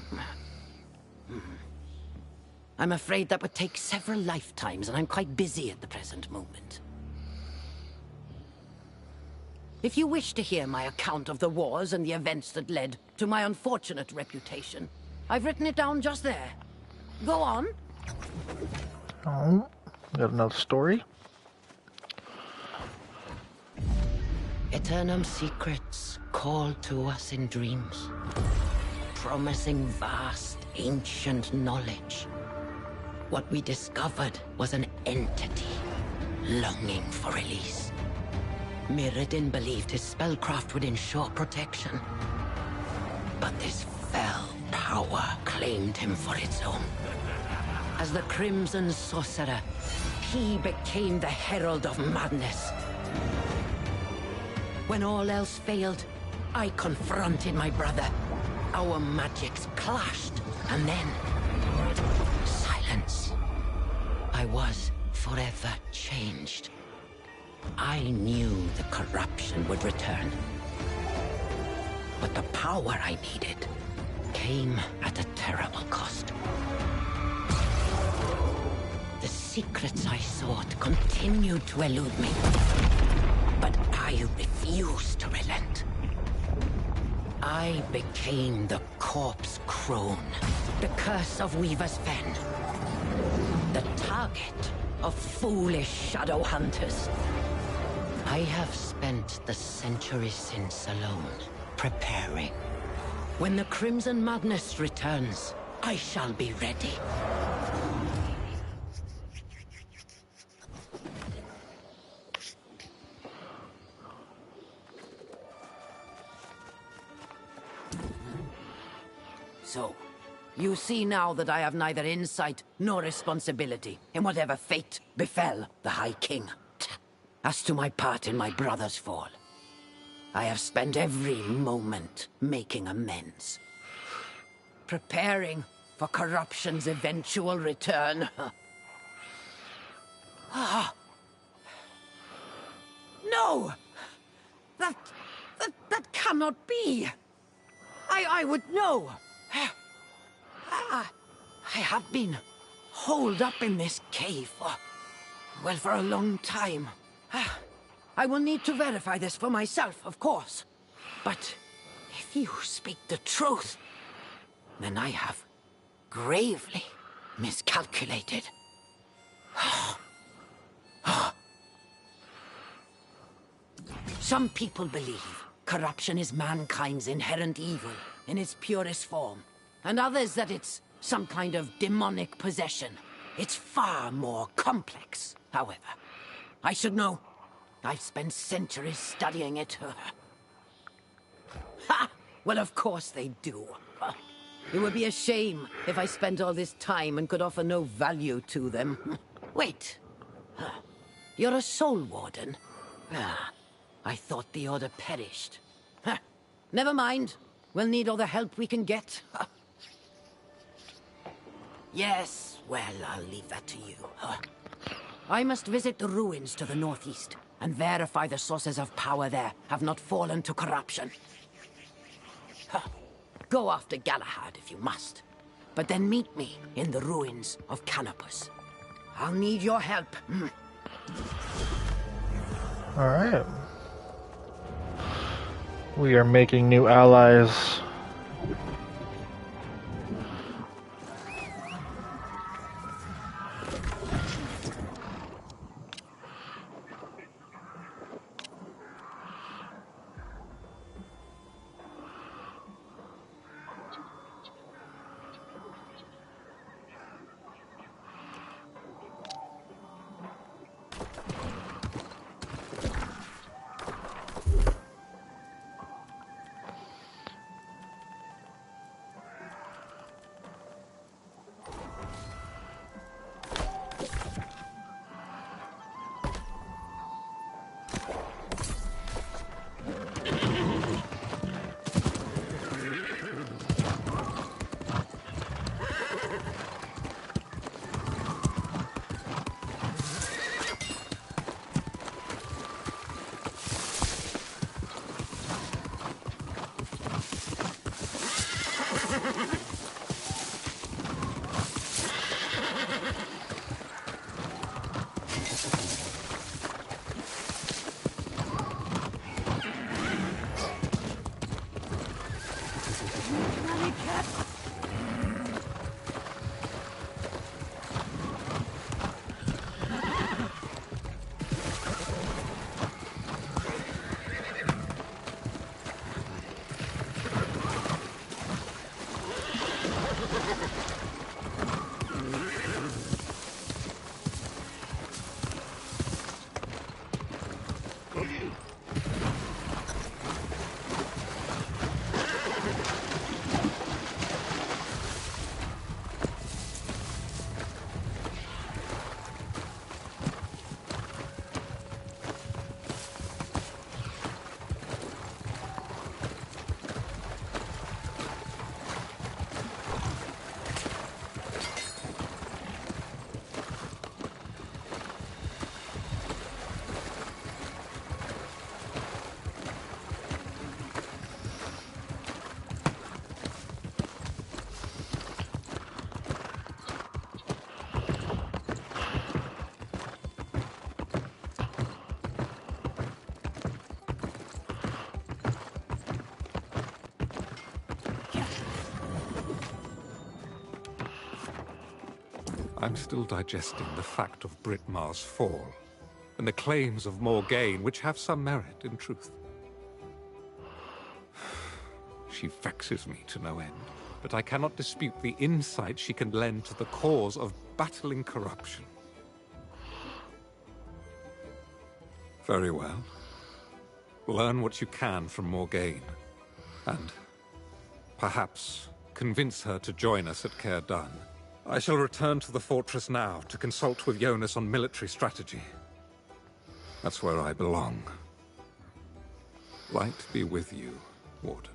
I'm afraid that would take several lifetimes, and I'm quite busy at the present moment. If you wish to hear my account of the wars and the events that led to my unfortunate reputation, I've written it down just there. Go on. Oh, got another story? Aeternum secrets call to us in dreams, promising vast, ancient knowledge. What we discovered was an entity longing for release. Mirrodin believed his spellcraft would ensure protection, but this fell power claimed him for its own. As the Crimson Sorcerer, he became the herald of madness. When all else failed, I confronted my brother. Our magics clashed, and then... silence. I was forever changed. I knew the corruption would return. But the power I needed came at a terrible cost. The secrets I sought continued to elude me. But I refused to relent. I became the corpse crone, the curse of Weaver's Fen, the target of foolish shadow hunters. I have spent the century since alone, preparing. When the Crimson Madness returns, I shall be ready. So, you see now that I have neither insight nor responsibility in whatever fate befell the High King. As to my part in my brother's fall, I have spent every moment making amends. Preparing for corruption's eventual return. No! That cannot be! I would know! I have been holed up in this cave for a long time. I will need to verify this for myself, of course. But if you speak the truth, then I have gravely miscalculated. Some people believe corruption is mankind's inherent evil in its purest form, and others that it's some kind of demonic possession. It's far more complex, however. I should know. I've spent centuries studying it. Ha! Well, of course they do. It would be a shame if I spent all this time and could offer no value to them. Wait. You're a soul warden? I thought the Order perished. Huh. Never mind. We'll need all the help we can get. Yes, well, I'll leave that to you. I must visit the ruins to the northeast and verify the sources of power there have not fallen to corruption. Go after Galahad if you must, but then meet me in the ruins of Canopus. I'll need your help. Alright. We are making new allies. I'm still digesting the fact of Britmar's fall, and the claims of Morgaine, which have some merit, in truth. She vexes me to no end, but I cannot dispute the insight she can lend to the cause of battling corruption. Very well. Learn what you can from Morgaine, and perhaps convince her to join us at Caer Dun. I shall return to the fortress now to consult with Jonas on military strategy. That's where I belong. Light be with you, Warden.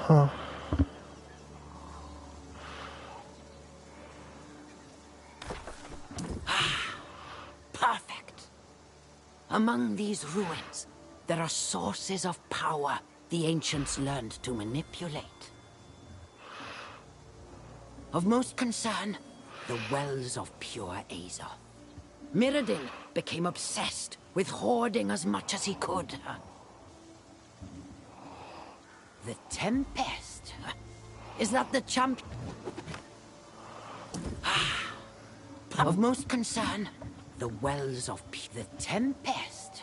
Huh. Perfect. Among these ruins, there are sources of power the ancients learned to manipulate. Of most concern, the wells of pure Azoth. Mirrodin became obsessed with hoarding as much as he could. The Tempest? Is that the champ... Of most concern, the wells of the Tempest.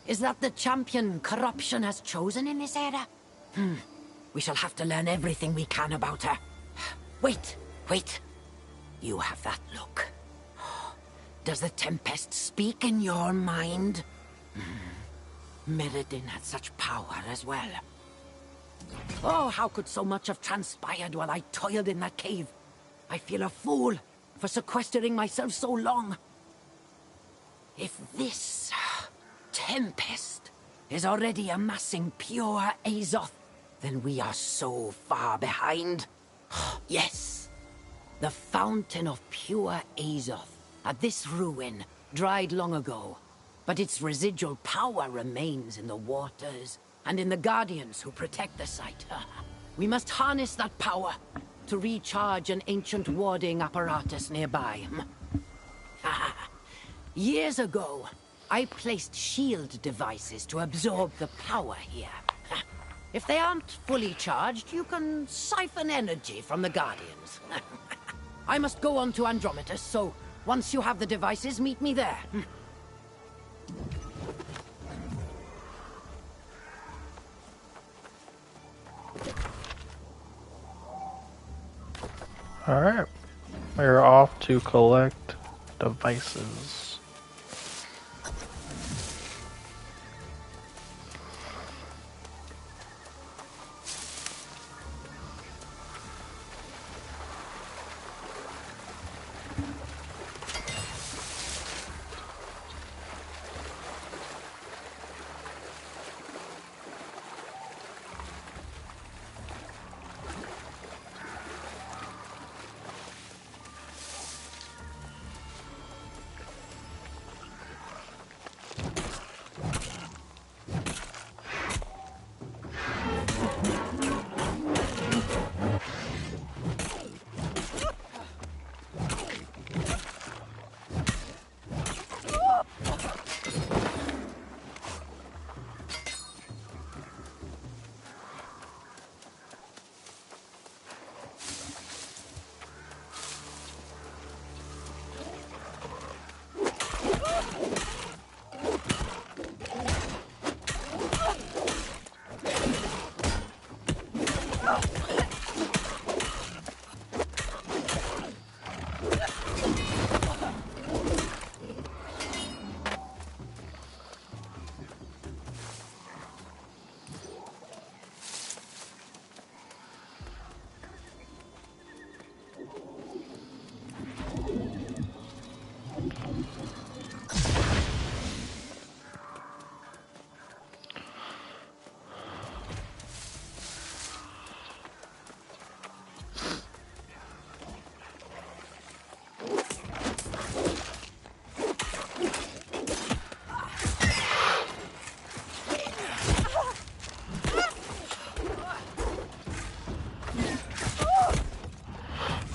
Is that the champion corruption has chosen in this era? We shall have to learn everything we can about her. Wait. You have that look. Does the Tempest speak in your mind? Meriden had such power as well. Oh, how could so much have transpired while I toiled in that cave? I feel a fool for sequestering myself so long. If this Tempest is already amassing pure Azoth, then we are so far behind. Yes, the fountain of pure Azoth at this ruin dried long ago, but its residual power remains in the waters and in the guardians who protect the site. We must harness that power to recharge an ancient warding apparatus nearby. Years ago, I placed shield devices to absorb the power here. If they aren't fully charged, you can siphon energy from the guardians. I must go on to Andrometus, so once you have the devices, meet me there. Alright, we're off to collect devices.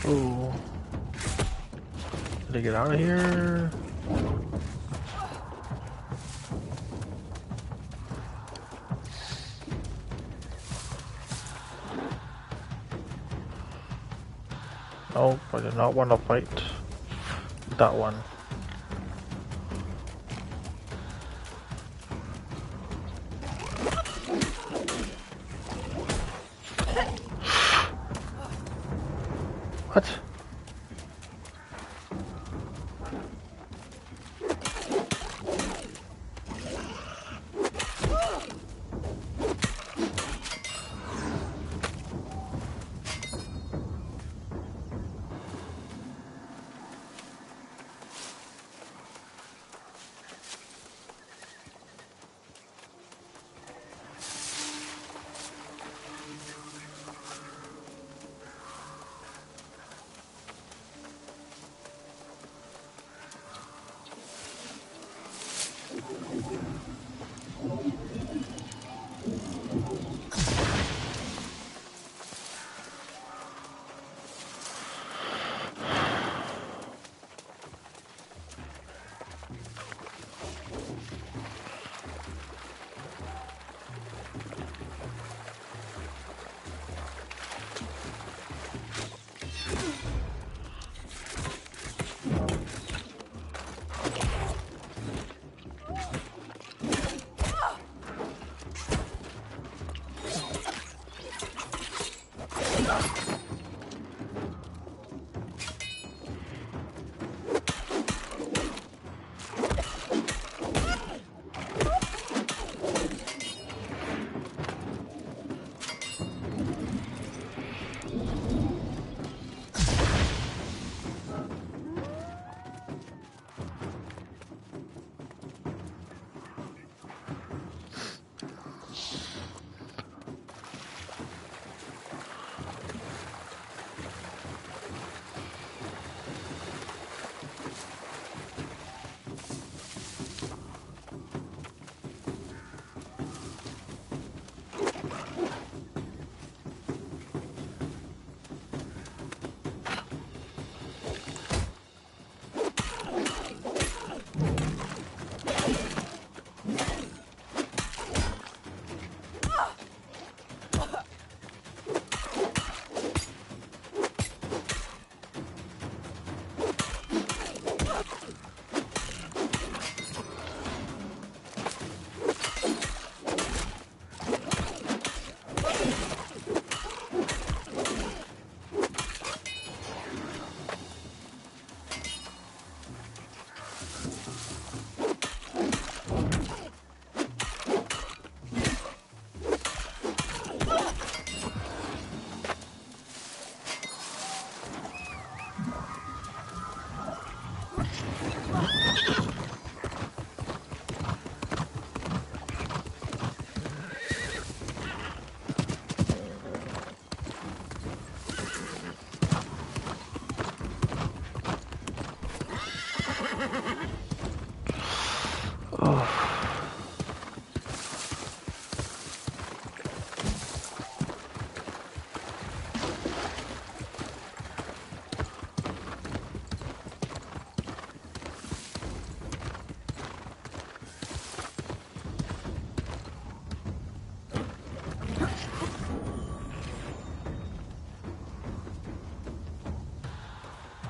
Ooh. Gotta get out of here. Oh, I did not want to fight that one. What?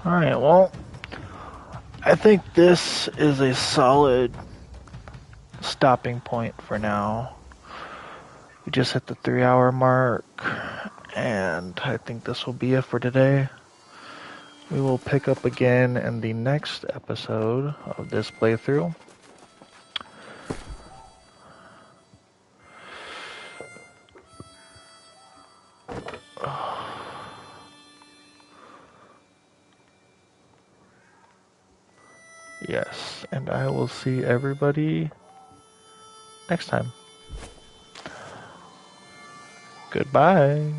Alright, well, I think this is a solid stopping point for now. We just hit the 3-hour mark, and I think this will be it for today. We will pick up again in the next episode of this playthrough. Yes, and I will see everybody next time. Goodbye.